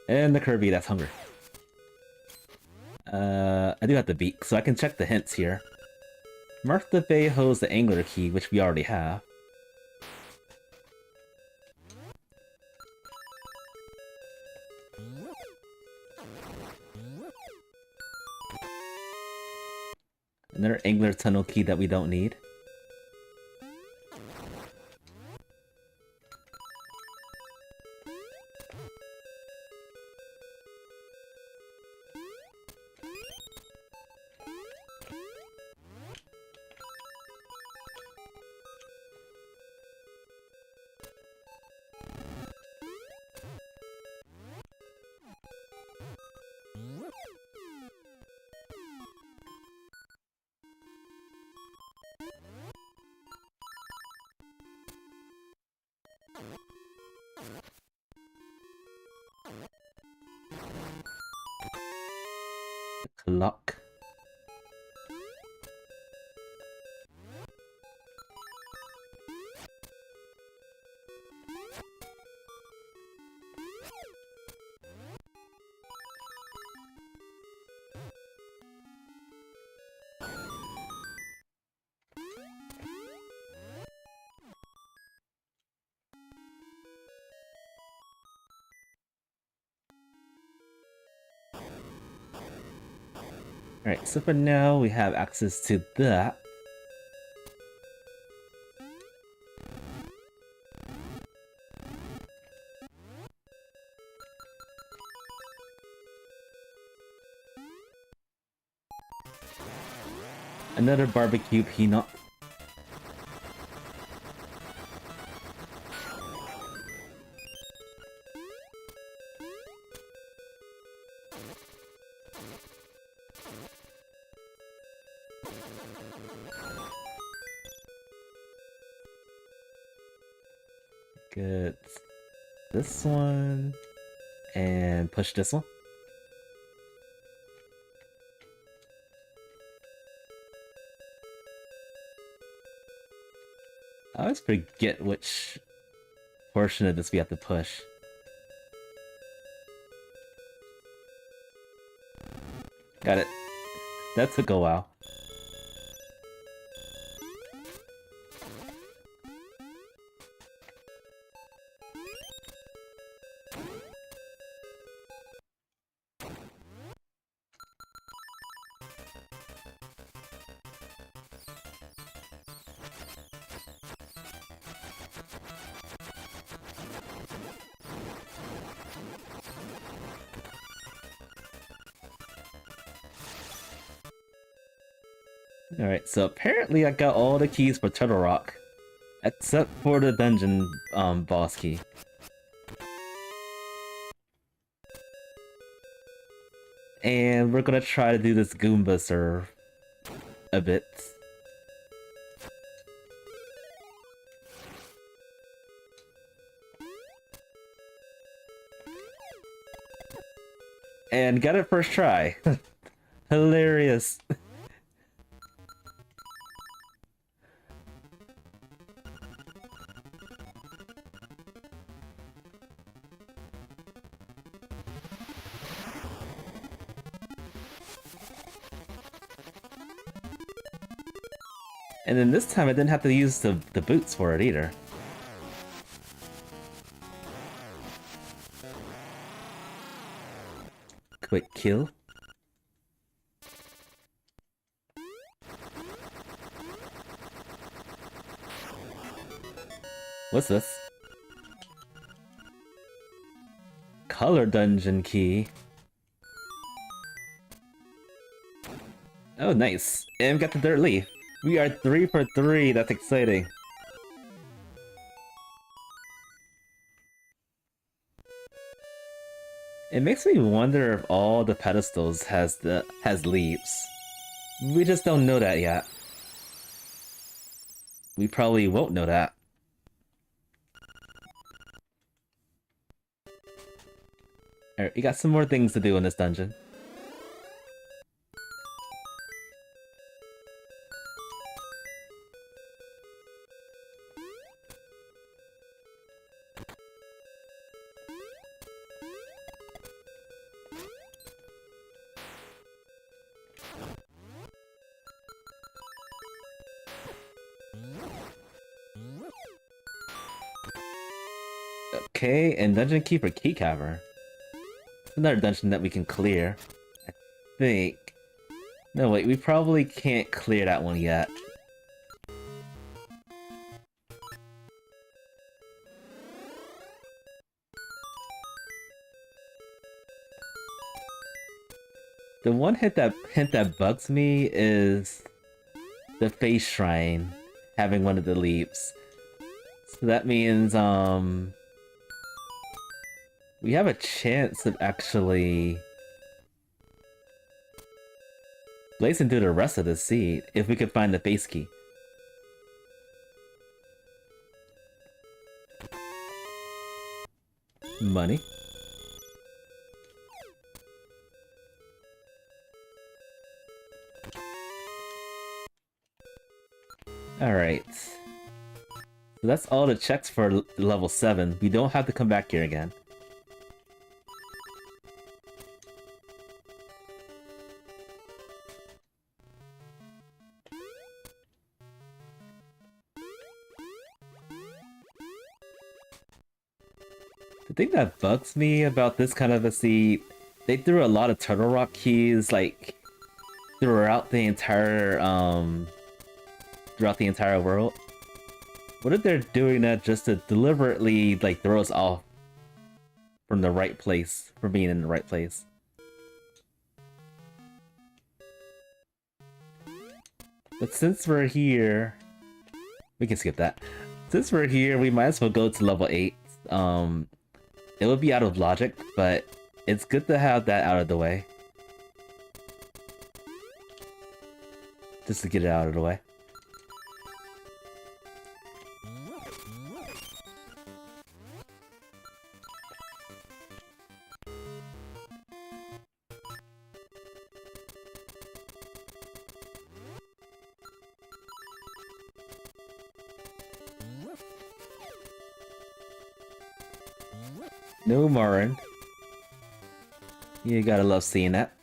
And the Kirby that's hungry. I do have the beak, so I can check the hints here. Martha Bay holds the Angler key, which we already have. Another Angler Tunnel key that we don't need. Clock. Alright, so for now we have access to that. Another barbecue peanut. Get this one and push this one. I always forget which portion of this we have to push. Got it. That took a while. Alright, so apparently I got all the keys for Turtle Rock, except for the dungeon boss key. And we're gonna try to do this Goomba Serve. a bit. And got it first try. Hilarious. And then this time I didn't have to use the boots for it either. Quick kill. What's this? Color dungeon key. Oh, nice. And we got the dirt leaf. We are 3 for 3. That's exciting. It makes me wonder if all the pedestals has leaves. We just don't know that yet. We probably won't know that. Alright, we got some more things to do in this dungeon. Okay, and Dungeon Keeper Key Cavern. Another dungeon that we can clear. I think. No, wait, we probably can't clear that one yet. The one hint that bugs me is the face shrine having one of the leaves. So that means we have a chance of actually blazing through the rest of the seed if we could find the base key. Money. Alright. So that's all the checks for level 7. We don't have to come back here again. The thing that bugs me about this kind of a seed, they threw a lot of turtle rock keys like throughout the entire world. What if they're doing that just to deliberately like throw us off from the right place, from being in the right place? But since we're here, we can skip that. Since we're here, we might as well go to level 8. It would be out of logic, but it's good to have that out of the way. Just to get it out of the way. No Marin. You gotta love seeing that.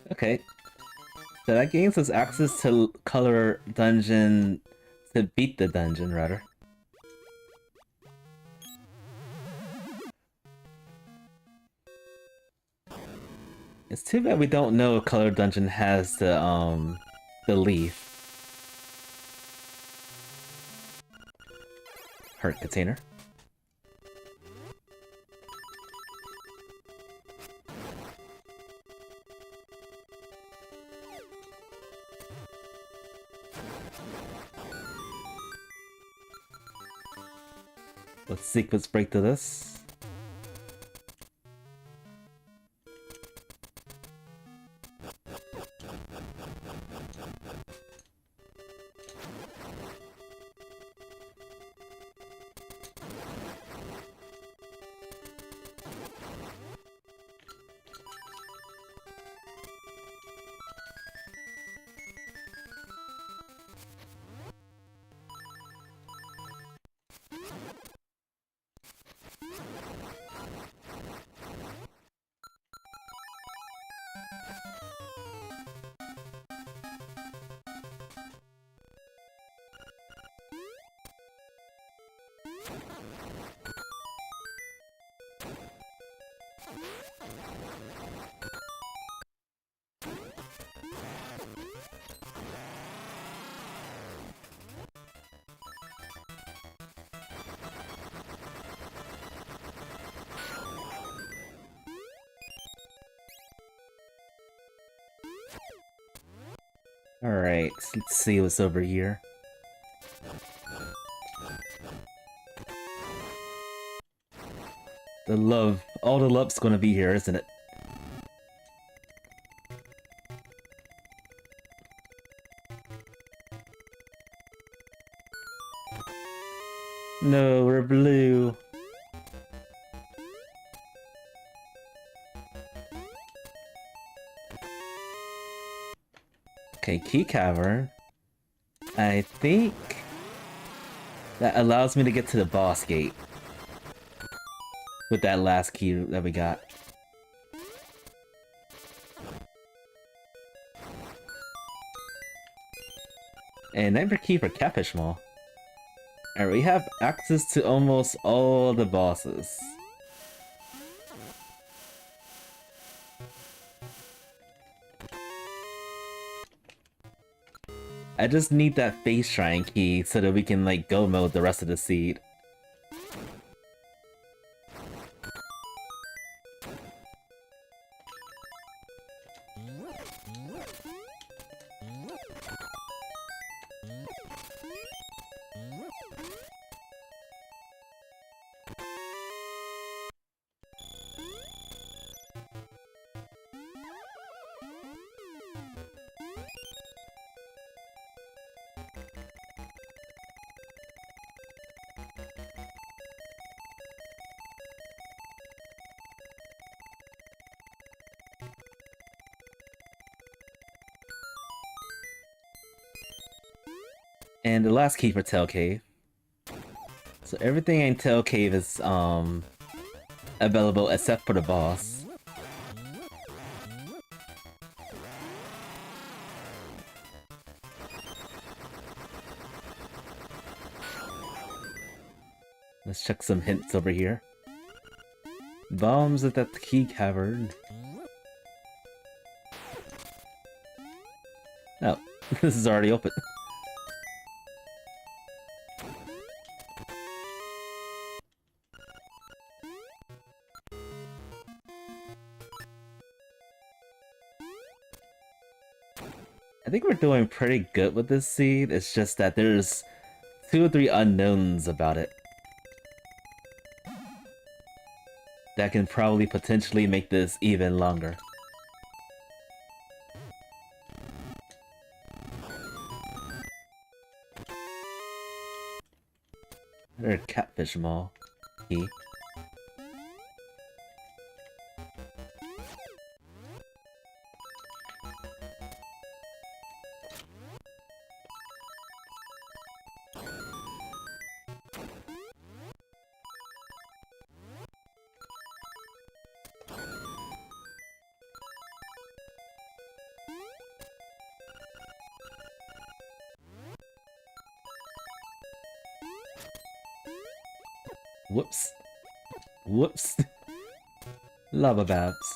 Okay. So that gains us access to color dungeon, to beat the dungeon rather. It's too bad we don't know if Color Dungeon has the leaf. Heart container. Let's sequence break to this. Alright, let's see what's over here. The love. All the love's gonna be here, isn't it? No, we're blue. Okay, key cavern. I think that allows me to get to the boss gate with that last key that we got. And Nightmare Key for Catfish Mall. Alright, we have access to almost all the bosses. I just need that face shrine key so that we can like go mode the rest of the seed. And the last key for Tail Cave. So everything in Tail Cave is available except for the boss. Let's check some hints over here. Bombs at that key cavern. Oh, this is already open. I think we're doing pretty good with this seed, it's just that there's 2 or 3 unknowns about it. That can probably potentially make this even longer. There's Catfish Mall key. Whoops. Whoops. Lava Babs.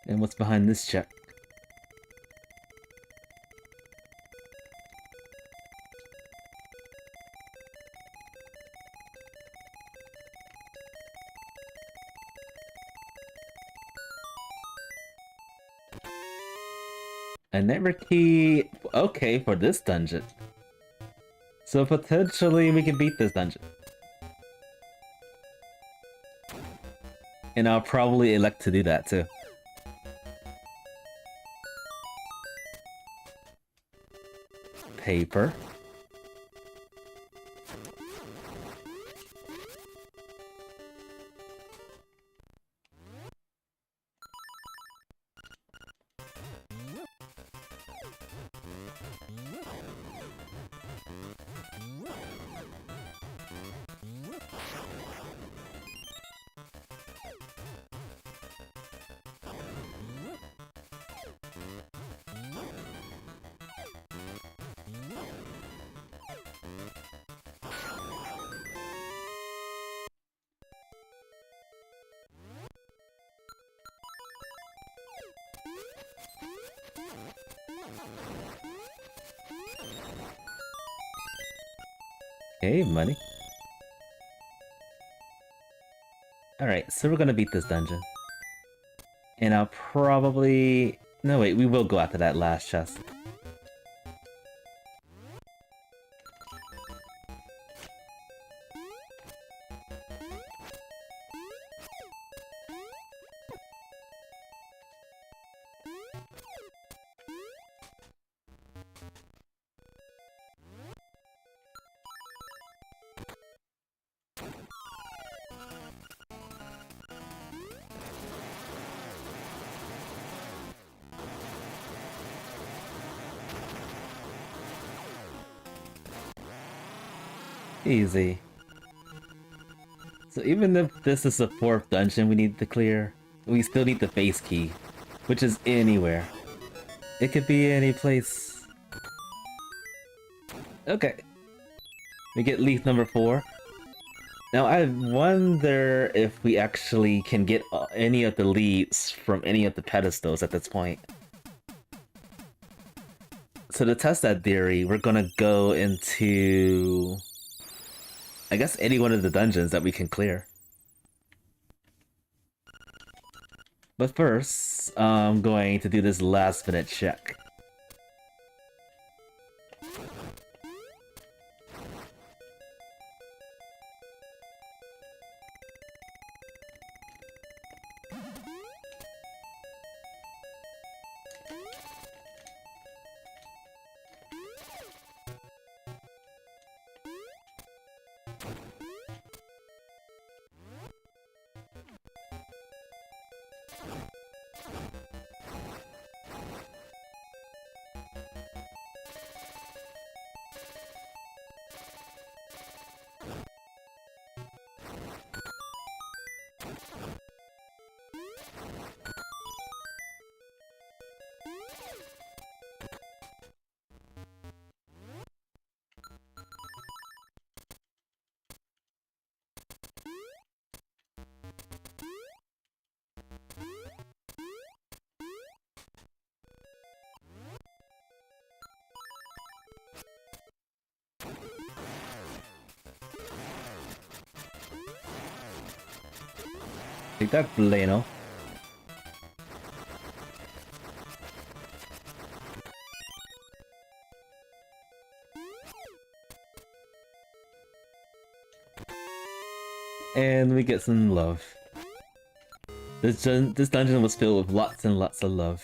And what's behind this check? A network key, okay, for this dungeon. So potentially we can beat this dungeon. And I'll probably elect to do that too. Paper. Okay, money. Alright, so we're gonna beat this dungeon. And I'll probably... No, wait, we will go after that last chest. Easy. So even if this is the 4th dungeon we need to clear, we still need the face key, which is anywhere. It could be any place. Okay. We get leaf number 4. Now I wonder if we actually can get any of the leaves from any of the pedestals at this point. So to test that theory, we're gonna go into... I guess any one of the dungeons that we can clear. But first, I'm going to do this last minute check. Take that, Leno. And we get some love. This dungeon was filled with lots and lots of love.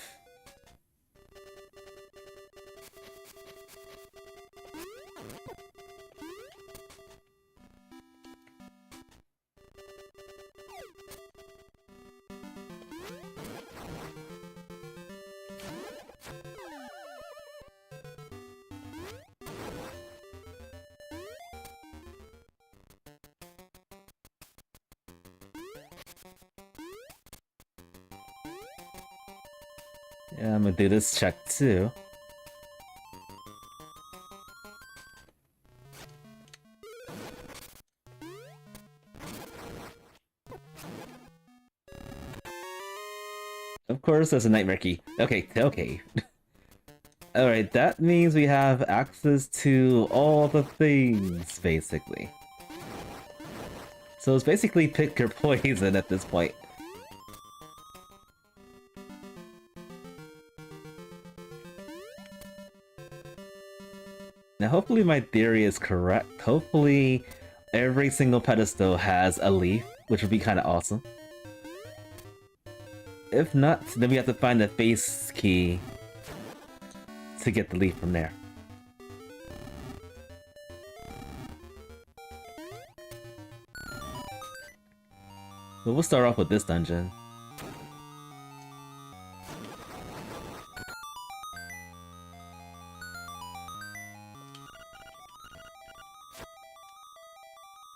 Yeah, I'm gonna do this check too. Of course, there's a nightmare key. Okay, okay. Alright, that means we have access to all the things, basically. So it's basically pick your poison at this point. Now hopefully my theory is correct. Hopefully every single pedestal has a leaf, which would be kind of awesome. If not, then we have to find the face key to get the leaf from there. But we'll start off with this dungeon.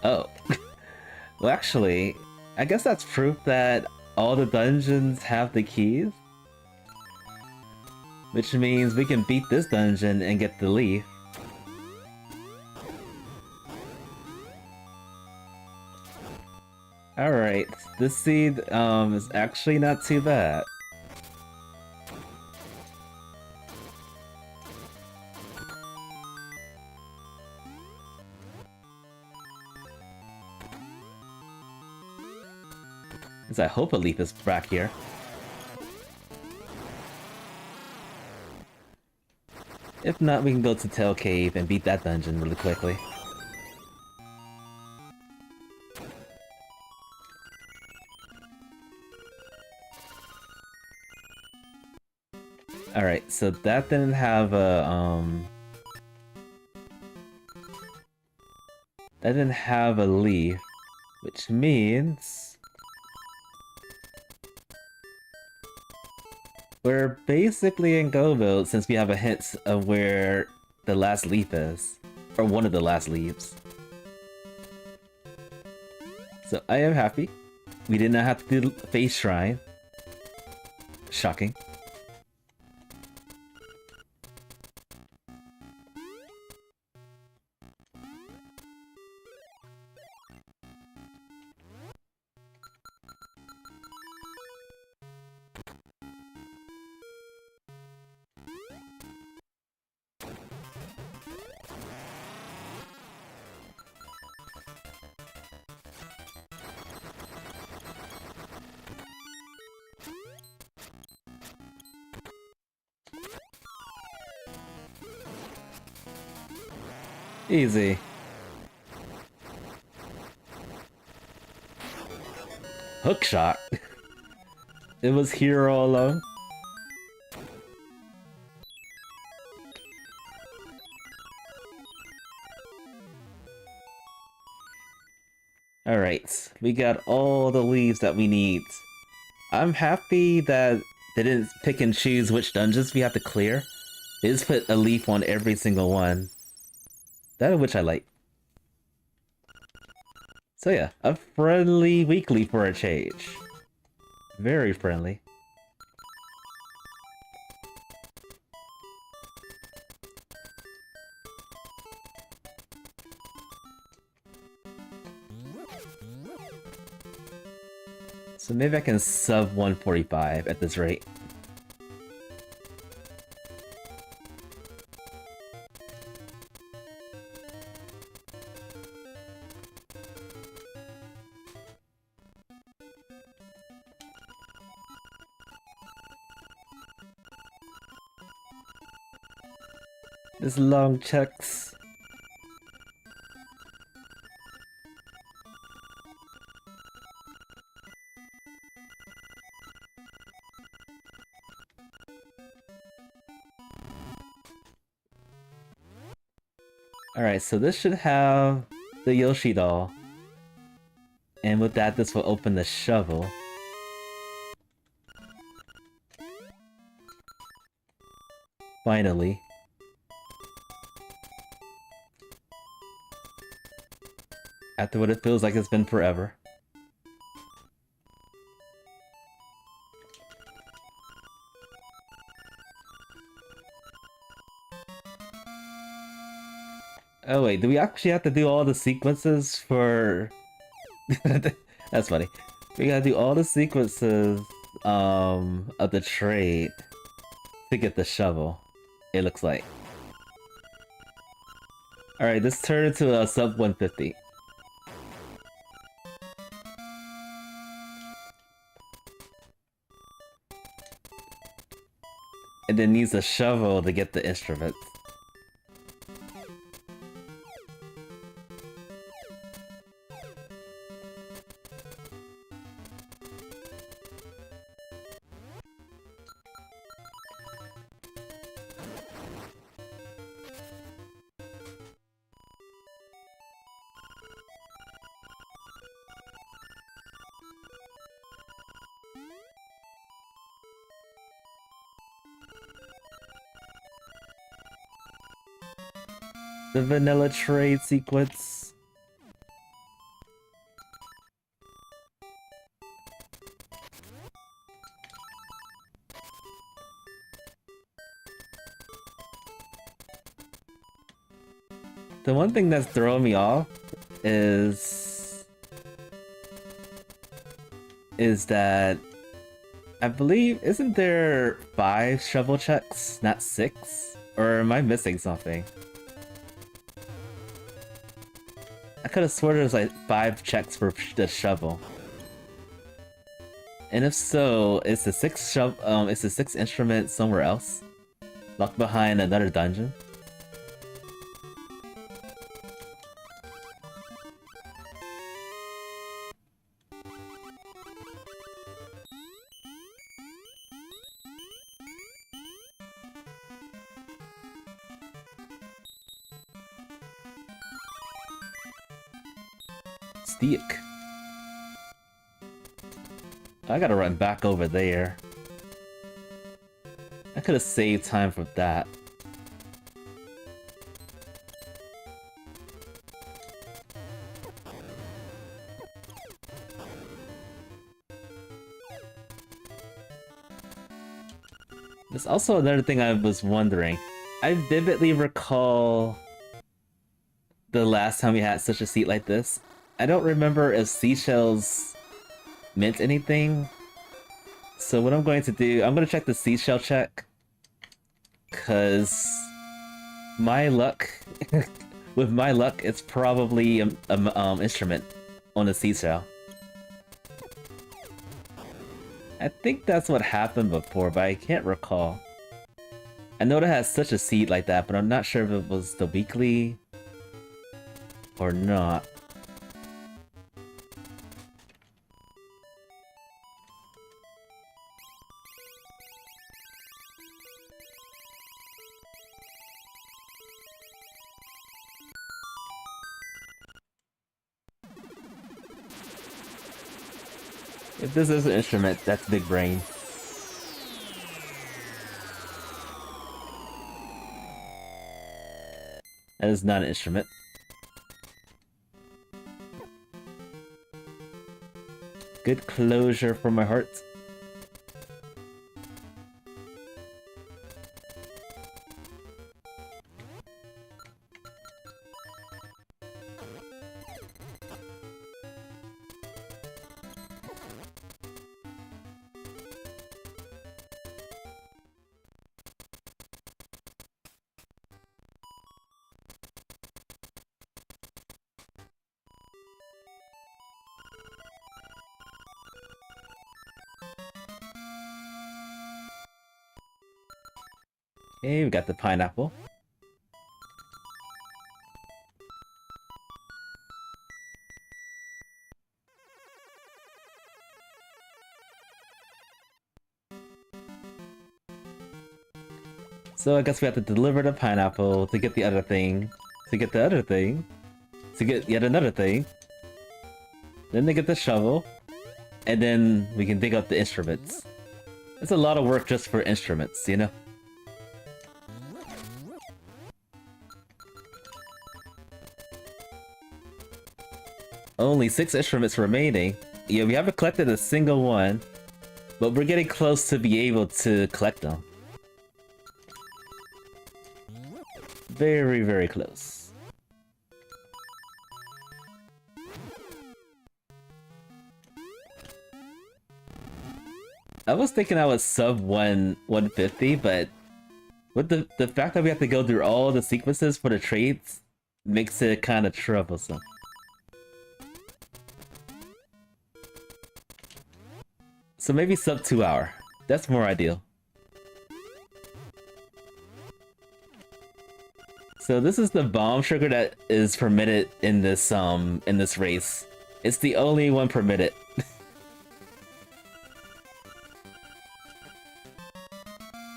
Oh. Well, actually, I guess that's proof that all the dungeons have the keys. Which means we can beat this dungeon and get the leaf. Alright, this seed is actually not too bad. I hope a leaf is back here. If not, we can go to Tail Cave and beat that dungeon really quickly. Alright, so that didn't have a, that didn't have a leaf, which means we're basically in go mode since we have a hint of where the last leaf is. Or one of the last leaves. So I am happy. We did not have to do Face Shrine. Shocking. Easy. Hook shot. It was here all along. Alright, we got all the leaves that we need. I'm happy that they didn't pick and choose which dungeons we have to clear. They just put a leaf on every single one. That of which I like. So yeah, a friendly Wkly for a change. Very friendly. So maybe I can sub 145 at this rate. This long checks. Alright, so this should have the Yoshi doll. And with that, this will open the shovel. Finally. After what it feels like it's been forever. Oh wait, do we actually have to do all the sequences for... That's funny. We gotta do all the sequences of the trade to get the shovel, it looks like. Alright, this turned into a sub 150. And then needs a shovel to get the instruments. The vanilla trade sequence. The one thing that's throwing me off is that I believe, isn't there 5 shovel checks, not 6? Or am I missing something? I could have sworn there was like 5 checks for the shovel. And if so, is the 6th instrument somewhere else? Locked behind another dungeon? Steak. I gotta run back over there. I could have saved time for that. There's also another thing I was wondering. I vividly recall the last time we had such a seat like this. I don't remember if seashells meant anything. So what I'm going to do, I'm going to check the seashell check. Cause my luck, with my luck, it's probably an instrument on the seashell. I think that's what happened before, but I can't recall. I know it has such a seed like that, but I'm not sure if it was the Wkly or not. If this is an instrument, that's big brain. That is not an instrument. Good closure for my heart. Okay, we got the pineapple. So I guess we have to deliver the pineapple to get the other thing, to get the other thing, to get yet another thing. Then they get the shovel, and then we can dig up the instruments. It's a lot of work just for instruments, you know? Only 6 instruments remaining. Yeah, we haven't collected a single one, but we're getting close to be able to collect them. Very, very close. I was thinking I was sub 150, but with the fact that we have to go through all the sequences for the trades makes it kind of troublesome. So maybe sub 2 hour. That's more ideal. So this is the bomb sugar that is permitted in this race. It's the only one permitted.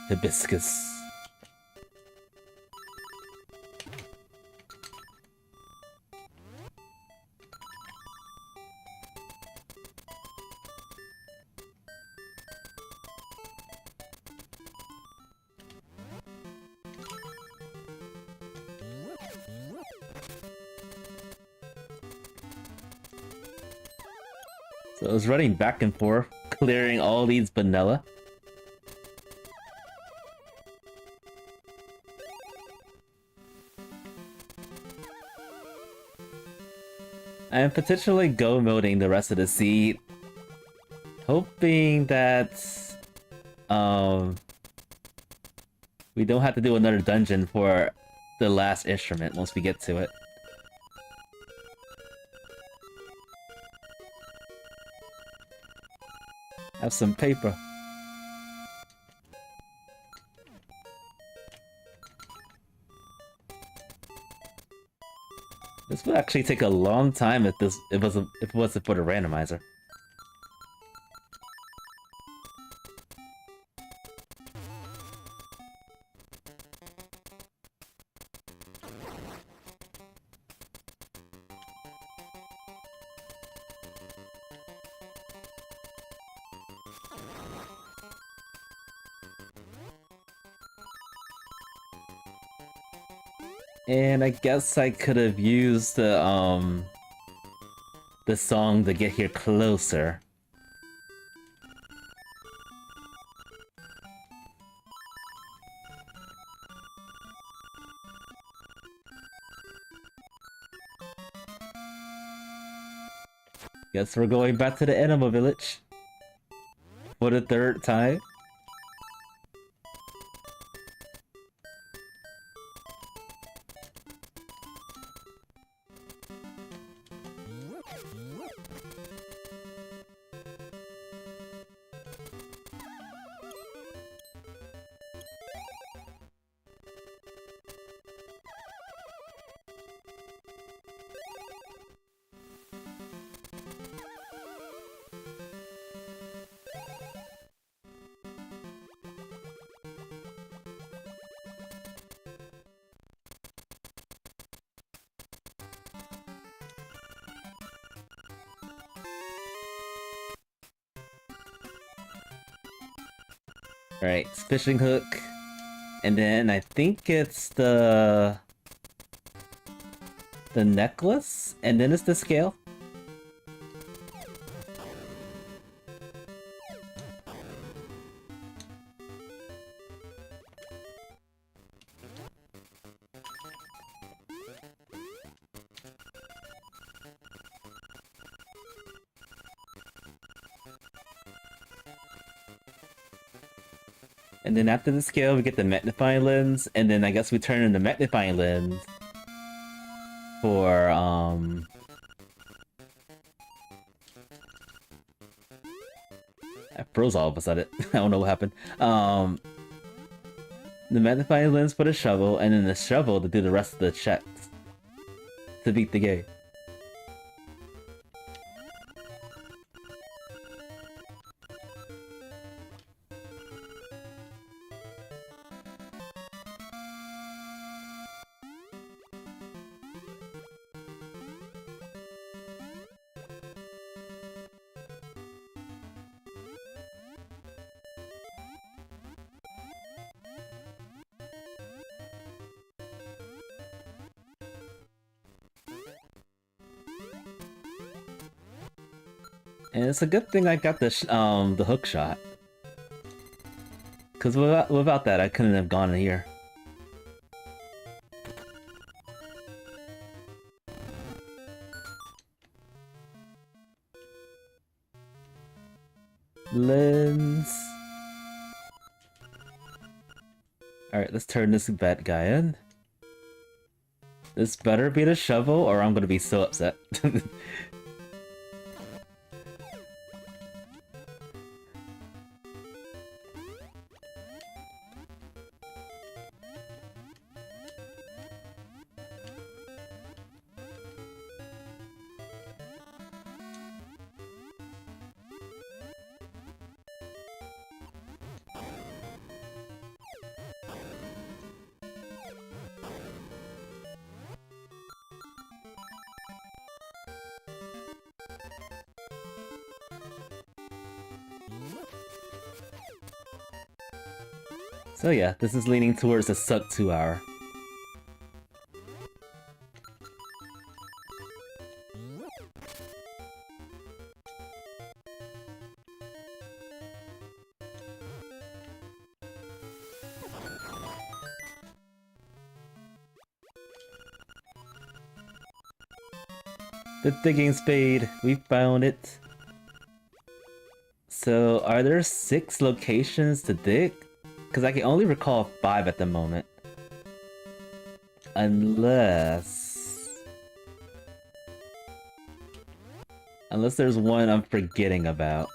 Hibiscus. So I was running back and forth, clearing all these vanilla. I am potentially go moding the rest of the seed, hoping that we don't have to do another dungeon for the last instrument once we get to it. Have some paper. This would actually take a long time if it wasn't for the randomizer. And I guess I could have used the song to get here closer. Guess we're going back to the animal village for the third time. Alright, fishing hook. And then I think it's the necklace, and then it's the scale. And then after the scale, we get the magnifying lens, and then I guess we turn in the magnifying lens for, I froze all of a sudden. I don't know what happened. The magnifying lens for the shovel, and then the shovel to do the rest of the checks to beat the game. And it's a good thing I got the hook shot, because without that I couldn't have gone in here. Lens. Alright, let's turn this bad guy in. This better be the shovel or I'm gonna be so upset. So yeah, this is leaning towards a sub 2 hour. The digging spade, we found it. So are there 6 locations to dig? Because I can only recall 5 at the moment. Unless there's one I'm forgetting about.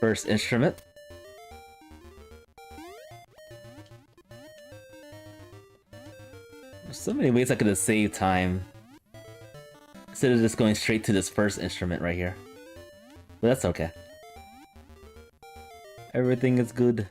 First instrument. There's so many ways I could have saved time instead of just going straight to this first instrument right here. But that's okay. Everything is good.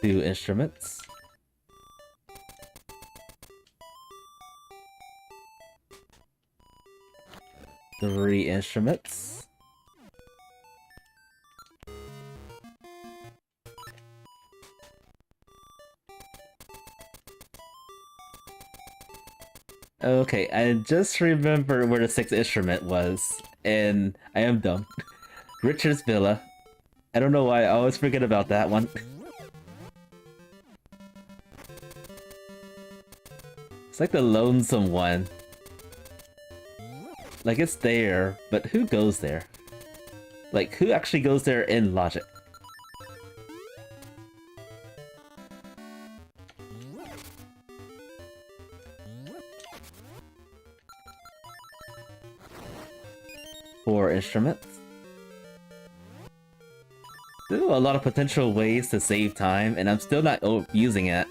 Two instruments. Three instruments. Okay, I just remember where the sixth instrument was, and I am dumb. Richard's Villa. I don't know why I always forget about that one. It's like the lonesome one. Like, it's there, but who goes there? Like, who actually goes there in logic? Four instruments. Still a lot of potential ways to save time, and I'm still not using it.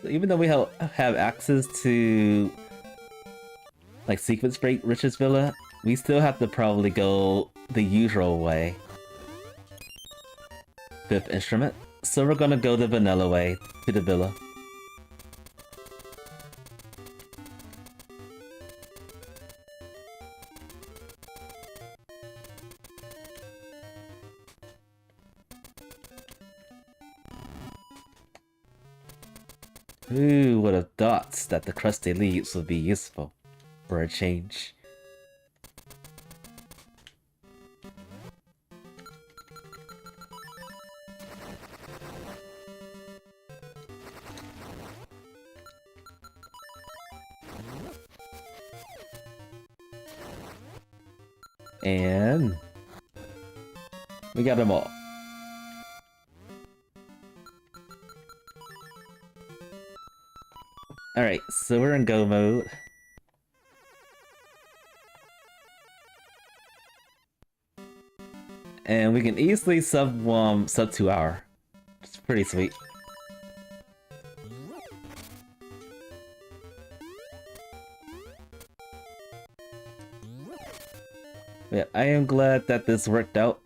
Even though we have access to like sequence break Rich's Villa, we still have to probably go the usual way. Fifth instrument. So we're gonna go the vanilla way to the villa. Who would have thought that the crusty leaves would be useful for a change? And we got them all. Alright, so we're in go mode. And we can easily sub 2 hour. It's pretty sweet. Yeah, I am glad that this worked out.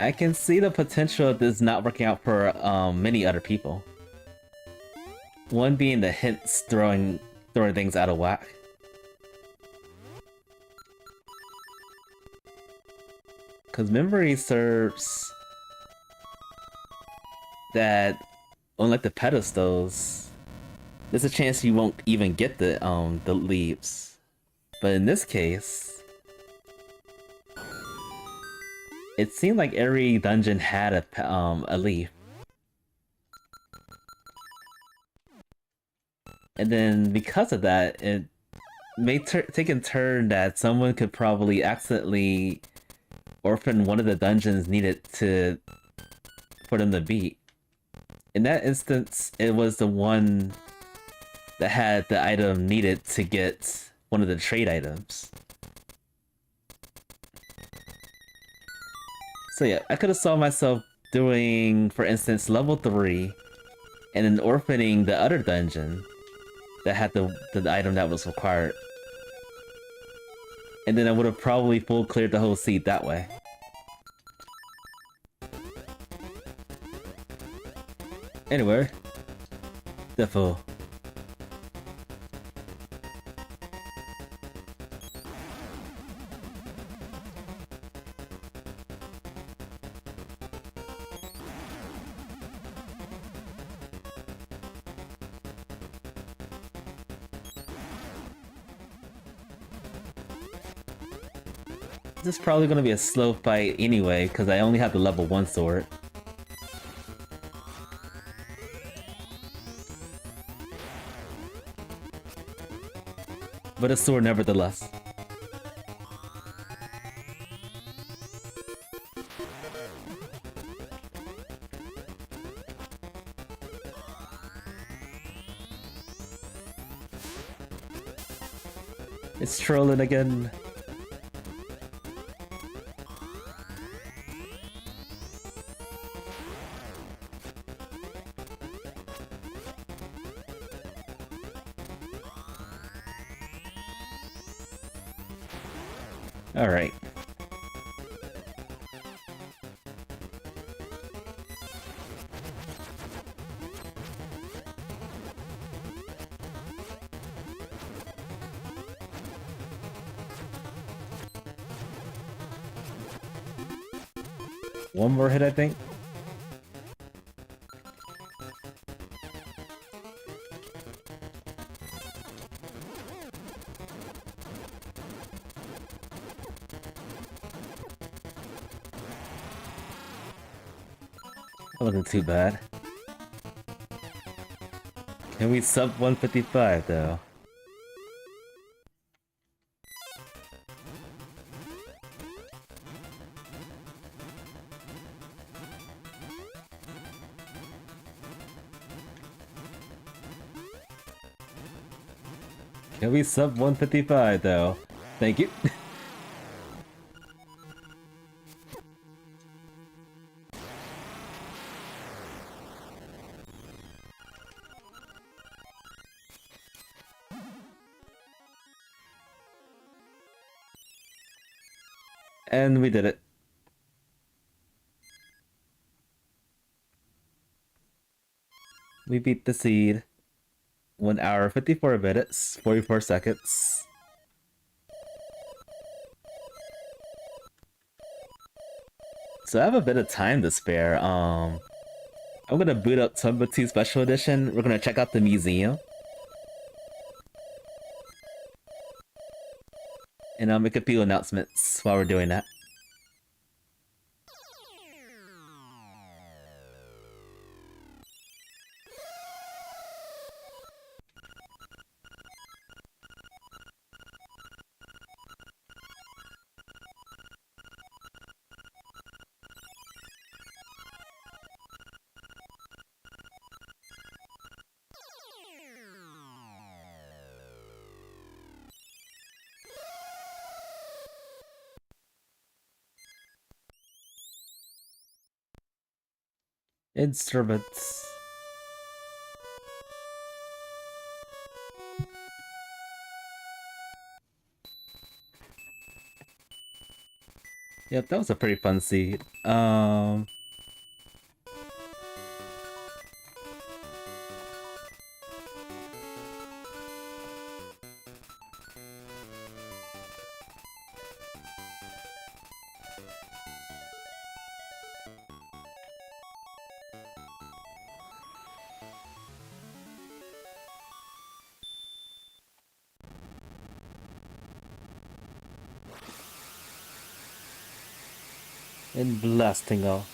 I can see the potential of this not working out for many other people. One being the hints throwing things out of whack. Cause memory serves that on like the pedestals, there's a chance you won't even get the leaves. But in this case, it seemed like every dungeon had a leaf. And then because of that, it may take in turn that someone could probably accidentally orphan one of the dungeons needed for them to beat. In that instance, it was the one that had the item needed to get one of the trade items. So yeah, I could have saw myself doing, for instance, level 3, and then orphaning the other dungeon that had the item that was required. And then I would have probably full cleared the whole seed that way. Anyway, defo. This is probably gonna be a slow fight anyway, because I only have the level 1 sword. But a sword nevertheless. It's trolling again. Alright. One more hit, I think. That wasn't too bad. Can we sub 155 though? Can we sub 155 though? Thank you. And we did it. We beat the seed. 1 hour, 54 minutes, 44 seconds. So I have a bit of time to spare. I I'm gonna boot up Tomba 2 Special Edition. We're gonna check out the museum. And I'll make a few announcements while we're doing that. Instruments. Yep, that was a pretty fun seed. And blasting off.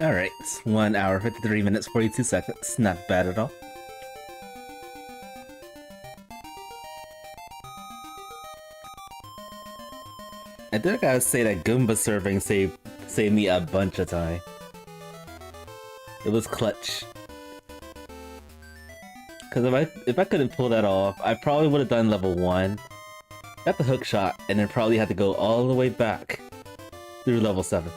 Alright, 1 hour, 53 minutes, 42 seconds. Not bad at all. I think I gotta say that Goomba serving saved me a bunch of time. It was clutch. Cause if I couldn't pull that off, I probably would have done level 1, got the hook shot, and then probably had to go all the way back through level 7.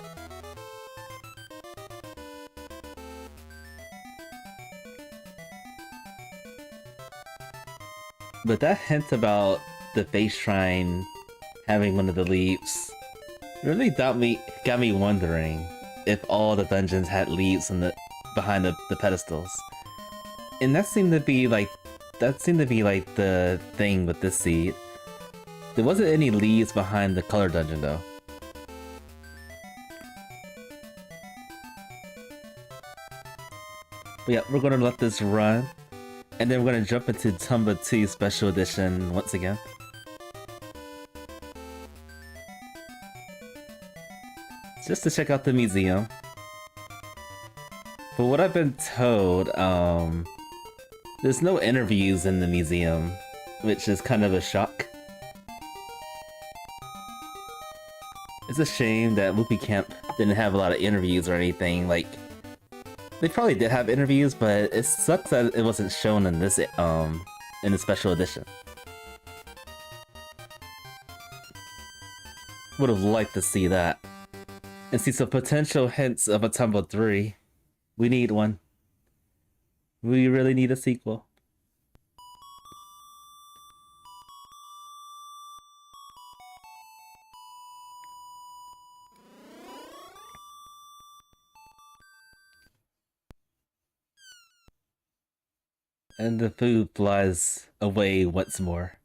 But that hint about the face shrine having one of the leaves really got me wondering if all the dungeons had leaves on behind the pedestals. And that seemed to be like the thing with this seed. There wasn't any leaves behind the color dungeon though. But yeah, we're gonna let this run. And then we're gonna jump into Tomba 2 Special Edition once again. Just to check out the museum. But what I've been told, there's no interviews in the museum, which is kind of a shock. It's a shame that Wkly Camp didn't have a lot of interviews or anything, like They probably did have interviews, but it sucks that it wasn't shown in this in the special edition. Would have liked to see that. And see some potential hints of a Tomba 3. We need one. We really need a sequel. And the food flies away once more.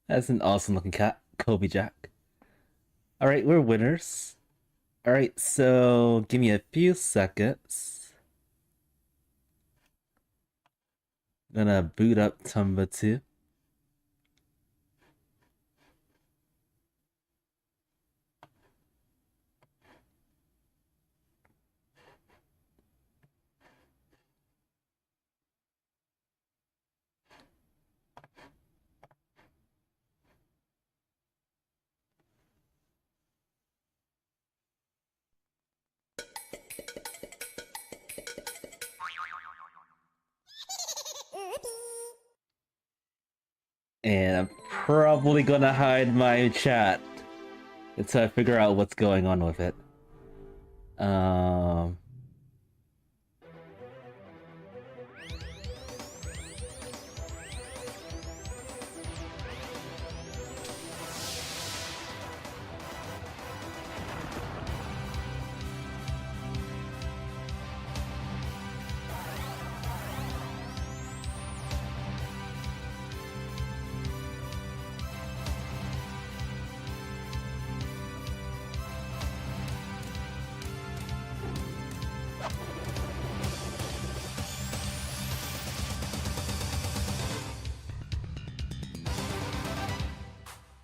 That's an awesome looking cat, Kobe Jack. Alright, we're winners. Alright, so give me a few seconds. I'm gonna boot up Tomba 2. And I'm probably gonna hide my chat until I figure out what's going on with it.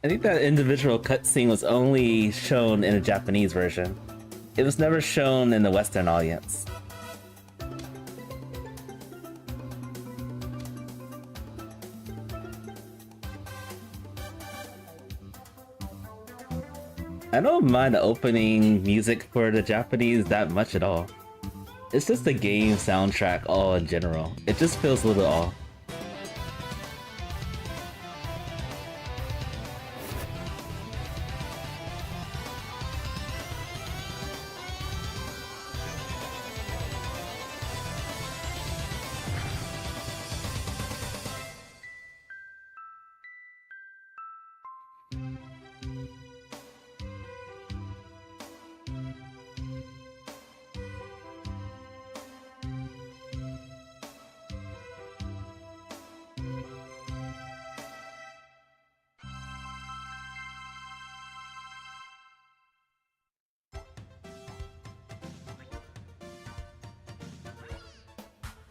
I think that individual cutscene was only shown in a Japanese version. It was never shown in the Western audience. I don't mind the opening music for the Japanese that much at all. It's just the game soundtrack all in general. It just feels a little off.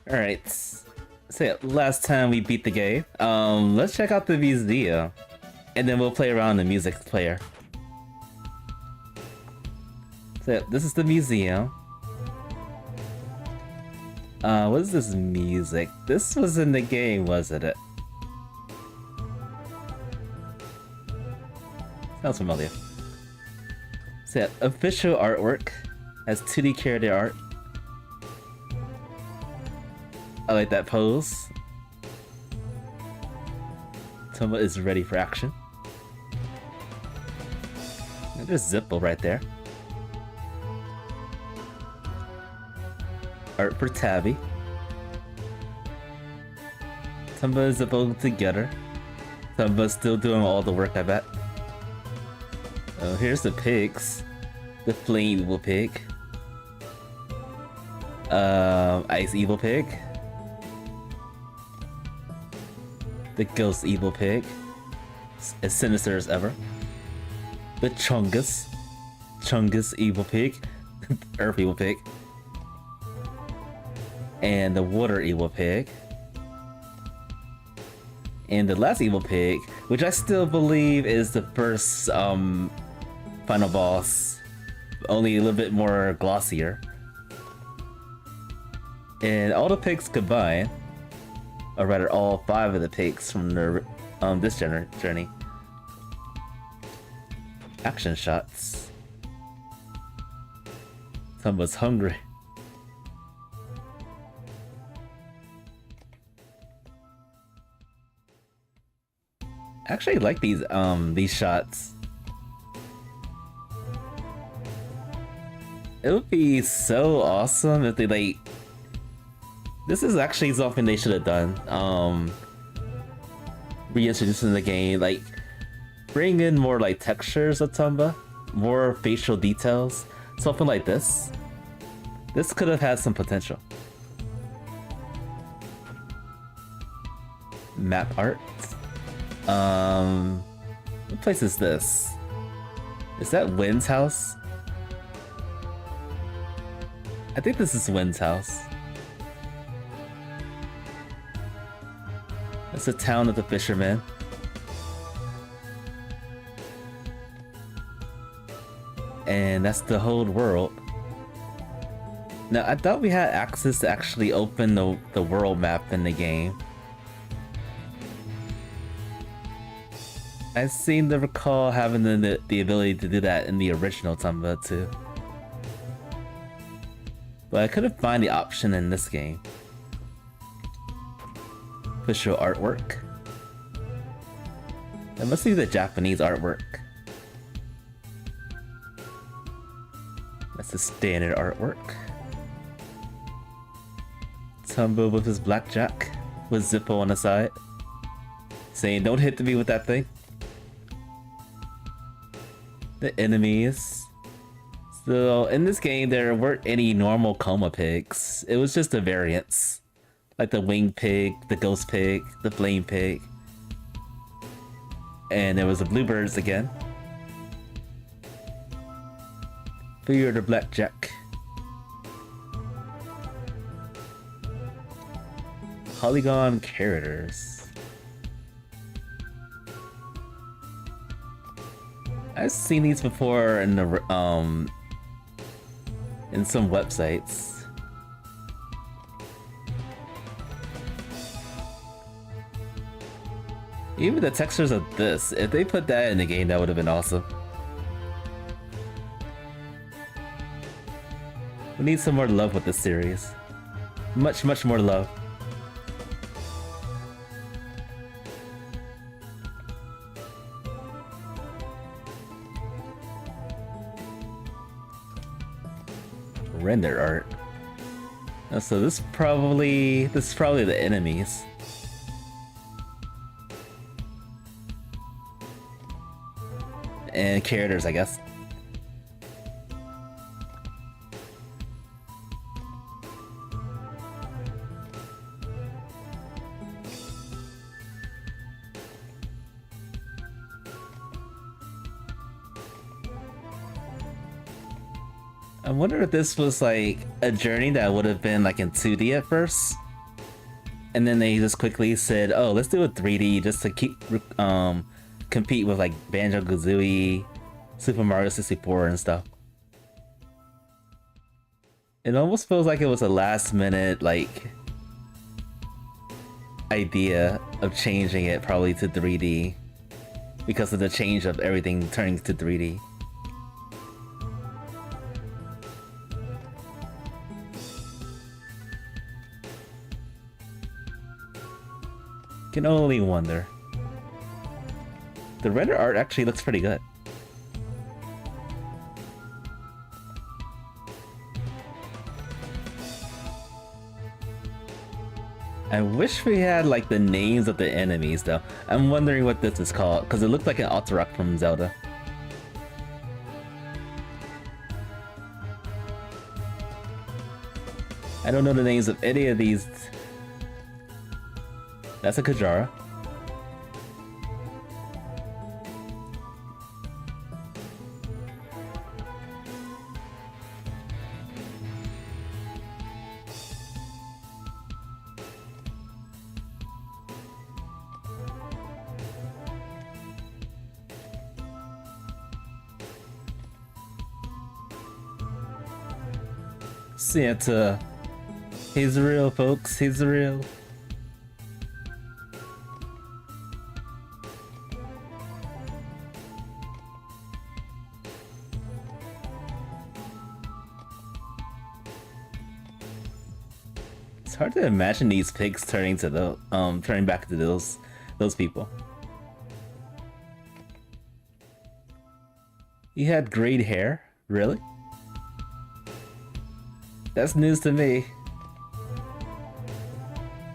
Alright, so last time we beat the game, let's check out the museum, and then we'll play around the music player. So this is the museum. What is this music? This was in the game, wasn't it? Sounds familiar. So yeah, official artwork has 2D character art. I like that pose. Tomba is ready for action. And there's Zippo right there. Art for Tabby. Tomba and Zippo together. Tomba's still doing all the work, I bet. Oh, here's the pigs. The Flame Evil Pig. Ice Evil Pig. The Ghost Evil Pig, as sinister as ever. The Chungus Evil Pig, Earth Evil Pig. And the Water Evil Pig. And the last Evil Pig, which I still believe is the first final boss, only a little bit more glossier. And all the pigs combined, or rather all 5 of the pigs from the this journey. Action shots. Tomba's hungry. I actually like these shots. It would be so awesome if they like. This is actually something they should have done. Reintroducing the game, like bring in more like textures of Tomba, more facial details, something like this. This could have had some potential. Map art. What place is this? Is that Wynn's house? I think this is Wynn's house. It's the town of the fishermen. And that's the whole world. Now, I thought we had access to actually open the world map in the game. I seem to recall having the ability to do that in the original Tomba too. But I couldn't find the option in this game. Official artwork. That must be the Japanese artwork. That's the standard artwork. Tomba with his blackjack, with Zippo on the side, saying, "Don't hit me with that thing." The enemies. So in this game, there weren't any normal coma pigs. It was just the variants, like the winged pig, the ghost pig, the flame pig, and there was the bluebirds again. Fear the blackjack. Polygon characters. I've seen these before in the in some websites. Even the textures of this, if they put that in the game, that would have been awesome. We need some more love with this series. Much, much more love. Render art. So this is probably the enemies. And characters, I guess. I wonder if this was like a journey that would have been like in 2D at first, and then they just quickly said, "Oh, let's do a 3D just to keep compete with like Banjo-Kazooie, Super Mario 64, and stuff." It almost feels like it was a last-minute like idea of changing it probably to 3D because of the change of everything turning to 3D. Can only wonder. The render art actually looks pretty good. I wish we had like the names of the enemies though. I'm wondering what this is called because it looked like an Alterok from Zelda. I don't know the names of any of these. That's a Kajara. Santa. He's real, folks. He's real. hard to imagine these pigs turning to the turning back to those people. You had grayed hair? Really? That's news to me.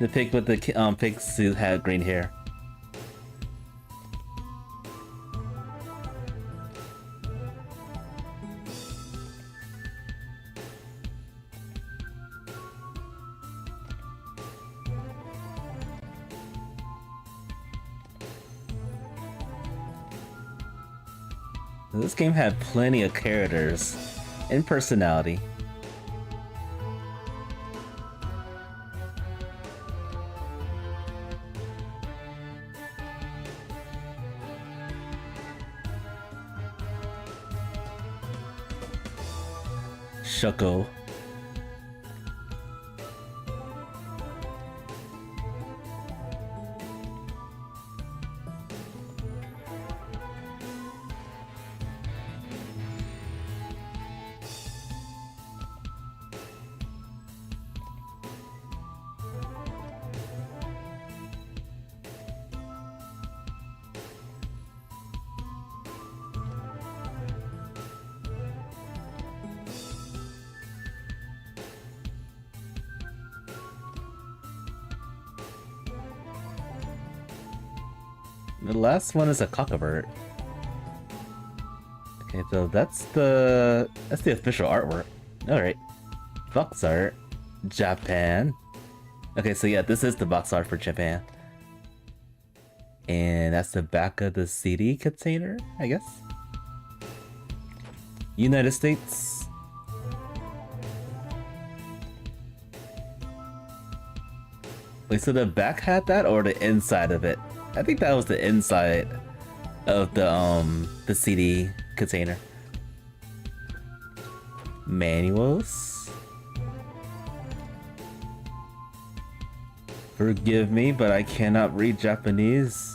The pig with the pig suit had green hair. This game had plenty of characters and personality. Shucko. The last one is a cockabird. Okay, so that's the official artwork. Alright. Box art. Japan. Okay, so yeah, this is the box art for Japan. And that's the back of the CD container, I guess. United States. Wait, so the back had that or the inside of it? I think that was the inside of the CD container. Manuals. Forgive me, but I cannot read Japanese.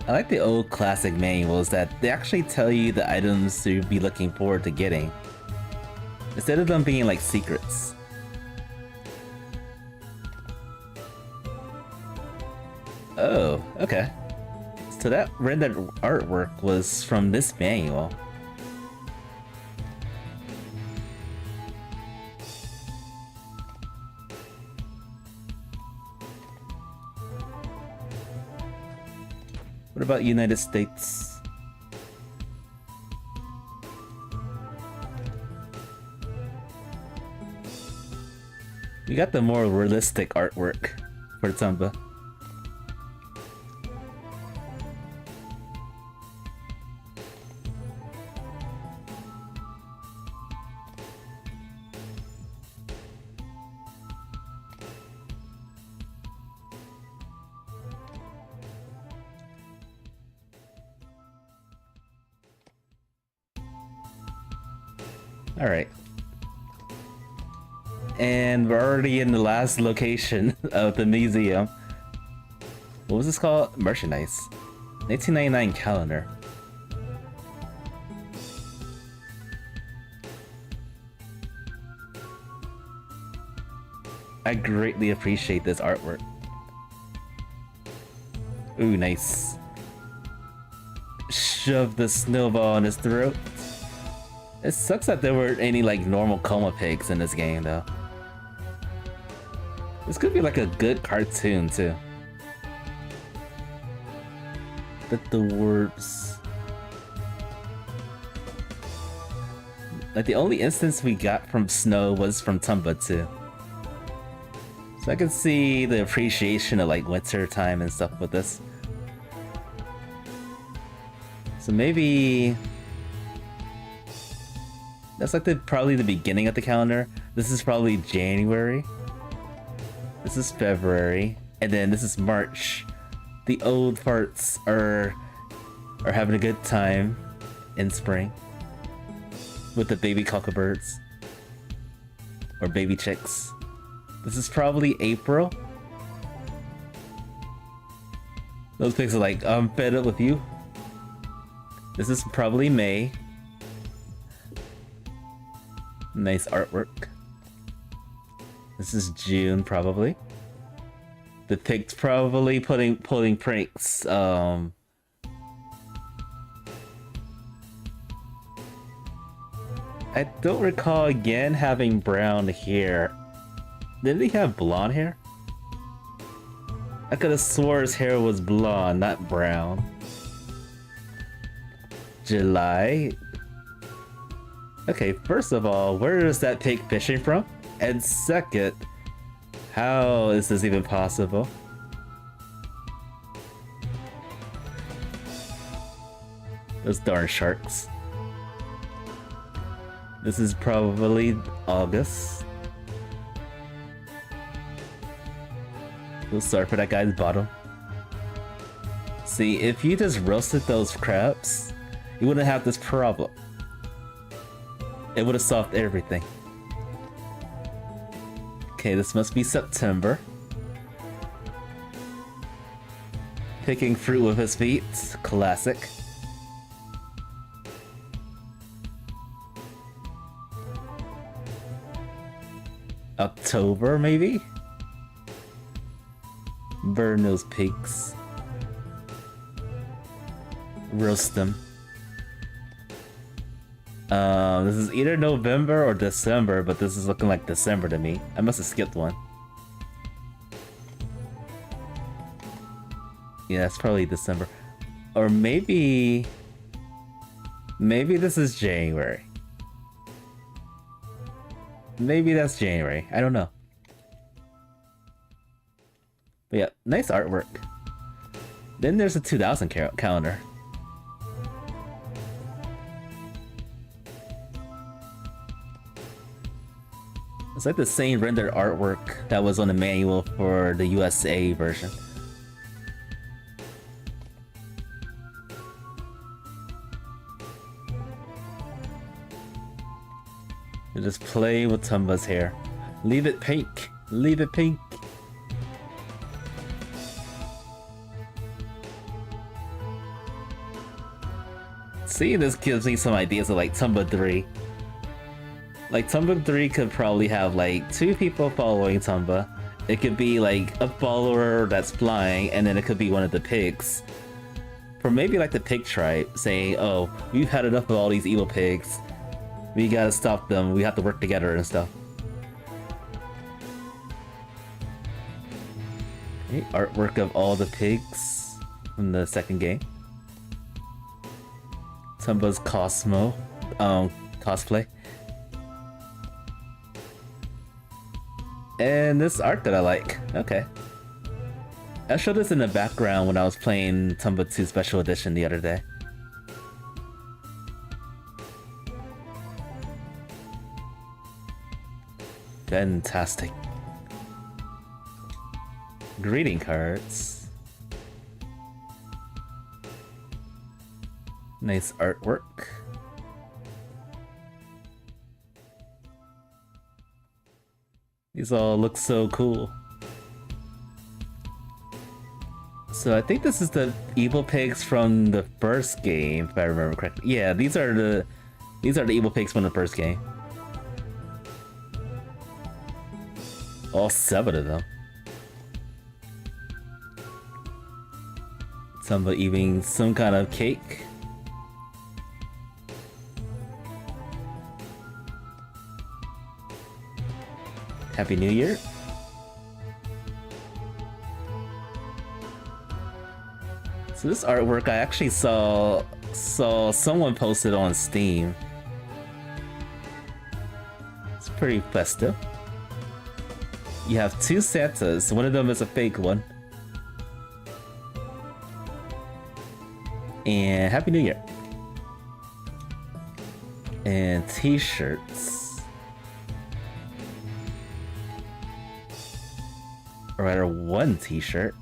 I like the old classic manuals that they actually tell you the items to be looking forward to getting, instead of them being like secrets. Oh, okay. So that rendered artwork was from this manual. What about United States? We got the more realistic artwork for Tomba. Alright. And we're already in the last location of the museum. What was this called? Merchandise. 1999 calendar. I greatly appreciate this artwork. Ooh, nice. Shove the snowball in his throat. It sucks that there weren't any like normal coma pigs in this game though. This could be like a good cartoon too. But the words, like the only instance we got from snow was from Tomba too. So I can see the appreciation of like winter time and stuff with this. So maybe that's like probably the beginning of the calendar. This is probably January. This is February, and then this is March. The old farts are having a good time in spring with the baby cockabirds or baby chicks. This is probably April. Those pics are like, I'm fed up with you. This is probably May. Nice artwork. This is June, probably. The pig's probably pulling pranks. I don't recall again having brown hair. Did he have blonde hair? I could have swore his hair was blonde, not brown. July. Okay, first of all, where is that pig fishing from? And second, how is this even possible? Those darn sharks. This is probably August. So sorry for that guy's bottom. See, if you just roasted those crabs, you wouldn't have this problem. It would have solved everything. Okay, this must be September. Picking fruit with his feet, classic. October, maybe? Burn those pigs. Roast them. This is either November or December, but this is looking like December to me. I must have skipped one. Yeah, it's probably December. Or maybe this is January. Maybe that's January. I don't know. But yeah, nice artwork. Then there's a 2000 calendar. It's like the same rendered artwork that was on the manual for the USA version. You just play with Tomba's hair. Leave it pink. Leave it pink. See, this gives me some ideas of like Tomba 3. Like Tomba 3 could probably have like 2 people following Tomba. It could be like a follower that's flying, and then it could be one of the pigs. Or maybe like the pig tribe saying, oh, we've had enough of all these evil pigs. We gotta stop them, we have to work together and stuff. Okay, artwork of all the pigs from the second game. Tomba's Cosmo cosplay. And this art that I like. Okay. I showed this in the background when I was playing Tomba 2 Special Edition the other day. Fantastic. Greeting cards. Nice artwork. These all look so cool. So I think this is the evil pigs from the first game, if I remember correctly. Yeah, these are the evil pigs from the first game. All 7 of them. Tomba eating some kind of cake. Happy New Year. So this artwork I actually saw someone posted on Steam. It's pretty festive. You have 2 Santas, one of them is a fake one. And Happy New Year. And t-shirts. Or rather, 1 t-shirt.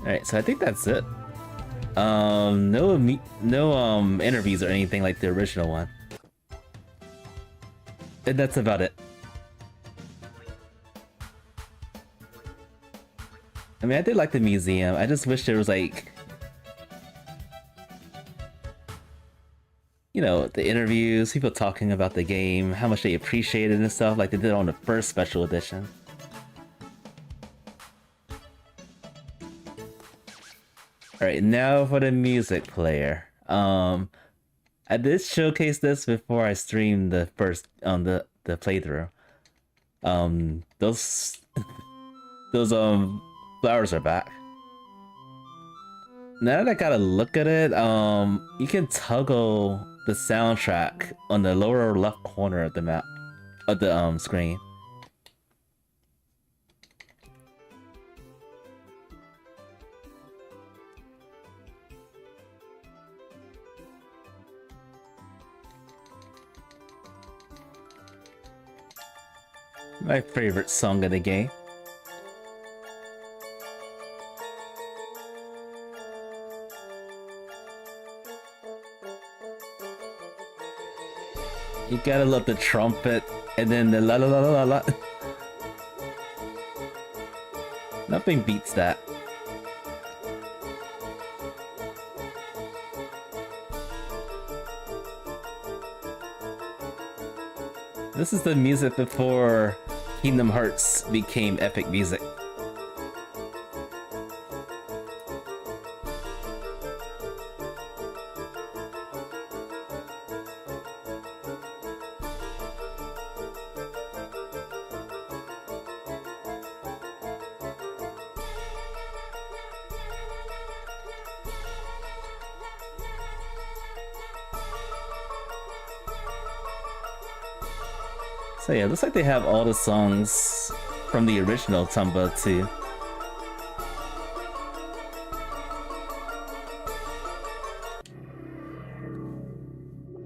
Alright, so I think that's it. No interviews or anything like the original one. And that's about it. I mean, I did like the museum. I just wish there was like, you know, the interviews, people talking about the game, how much they appreciate it and stuff, like they did on the first special edition. Alright, now for the music player. I did showcase this before I streamed the first the playthrough. Those those flowers are back. Now that I gotta look at it, you can toggle the soundtrack on the lower left corner of the map of the screen. My favorite song of the game. You gotta love the trumpet and then the la la la la la. Nothing beats that. This is the music before Kingdom Hearts became epic music. So yeah, it looks like they have all the songs from the original Tomba too.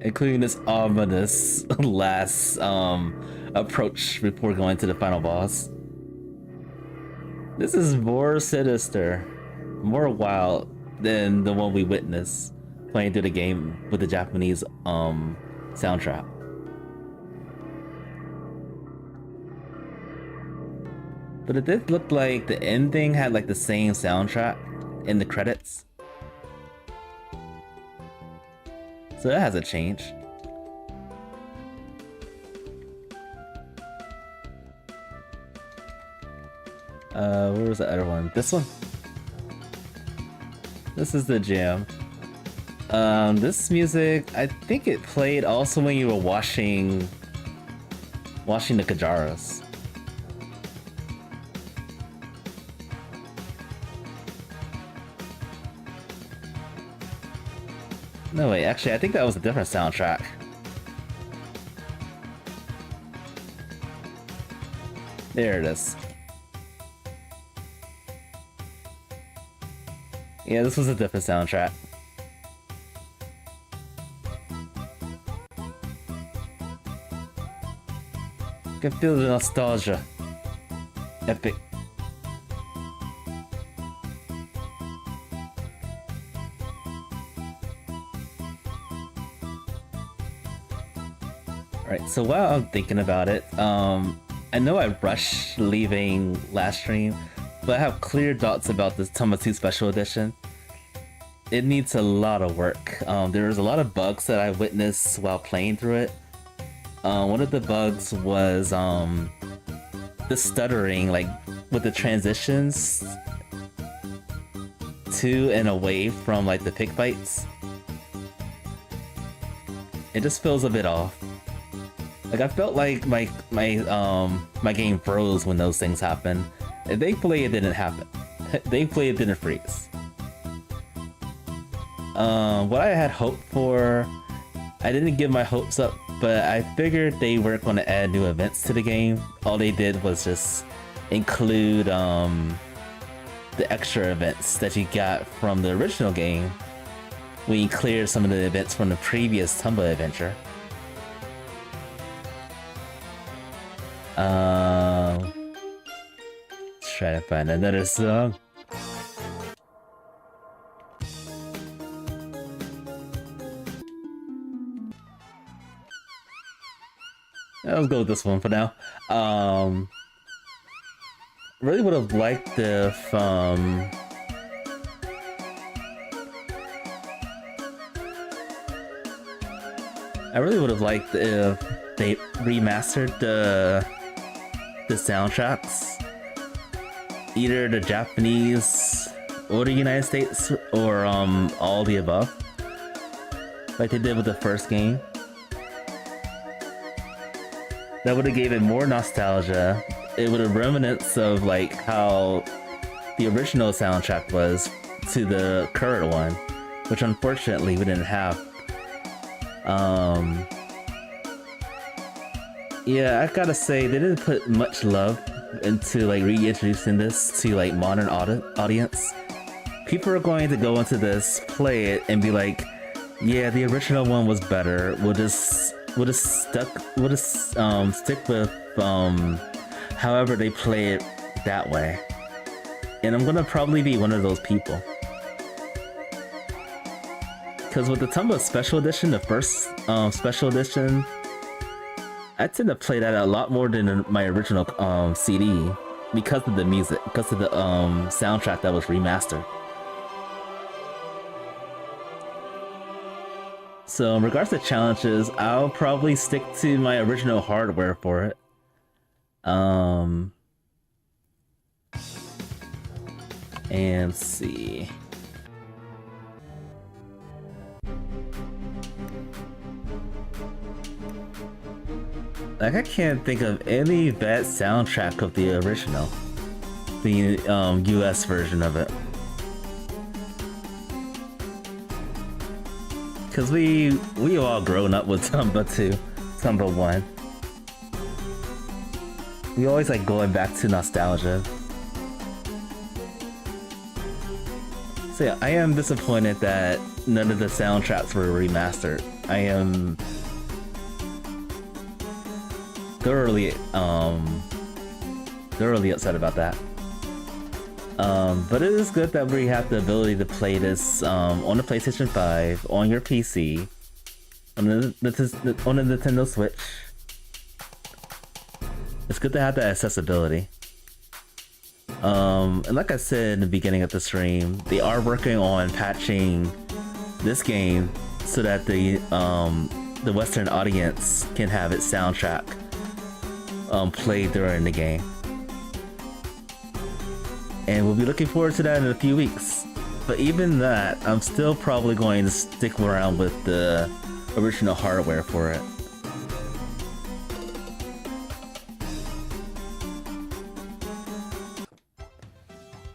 Including this ominous last approach before going to the final boss. This is more sinister, more wild than the one we witnessed playing through the game with the Japanese soundtrack. But it did look like the ending had like the same soundtrack in the credits. So that hasn't changed. Where was the other one? This one? This is the jam. This music, I think it played also when you were washing the Kajaras. No, wait, actually, I think that was a different soundtrack. There it is. Yeah, this was a different soundtrack. I can feel the nostalgia. Epic. Alright, so while I'm thinking about it, I know I rushed leaving last stream, but I have clear thoughts about this Tomba 2 Special Edition. It needs a lot of work. There's a lot of bugs that I witnessed while playing through it. One of the bugs was the stuttering, like with the transitions to and away from like the pick fights. It just feels a bit off. Like I felt like my game froze when those things happen. And thankfully it didn't happen. Thankfully it didn't freeze. What I had hoped for, I didn't give my hopes up, but I figured they weren't going to add new events to the game. All they did was just include the extra events that you got from the original game when you cleared some of the events from the previous Tomba adventure. Let's try to find another song. Let's go with this one for now. Really would have liked if I really would have liked if they remastered the soundtracks, either the Japanese or the United States, or all the above, like they did with the first game. That would have given more nostalgia. It would have remnants of like how the original soundtrack was to the current one, which unfortunately we didn't have. Yeah, I gotta say they didn't put much love into like reintroducing this to like modern audience. People are going to go into this, play it, and be like, "Yeah, the original one was better. We'll just stick with however they play it that way." And I'm gonna probably be one of those people. Because with the Tomba Special Edition, the first Special Edition, I tend to play that a lot more than my original CD because of the music, because of the soundtrack that was remastered. So in regards to challenges, I'll probably stick to my original hardware for it. And see. Like, I can't think of any bad soundtrack of the original, the US version of it. Cause we all grown up with Tomba 2, Tomba 1. We always like going back to nostalgia. So yeah, I am disappointed that none of the soundtracks were remastered. I am thoroughly upset about that. But it is good that we have the ability to play this on the PlayStation 5, on your PC, on the Nintendo Switch. It's good to have that accessibility. And like I said in the beginning of the stream, they are working on patching this game so that the Western audience can have its soundtrack played during the game. And we'll be looking forward to that in a few weeks. But even that, I'm still probably going to stick around with the original hardware for it.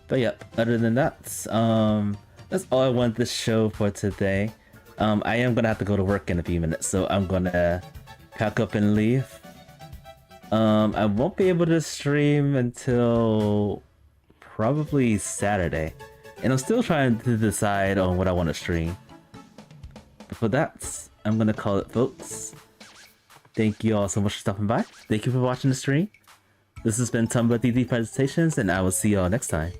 But yeah, other than that, that's all I want this show for today. I am gonna have to go to work in a few minutes, so I'm gonna pack up and leave. I won't be able to stream until probably Saturday, and I'm still trying to decide on what I want to stream. But for that, I'm gonna call it, folks. Thank you all so much for stopping by. Thank you for watching the stream. This has been Tomba DD Presentations, and I will see y'all next time.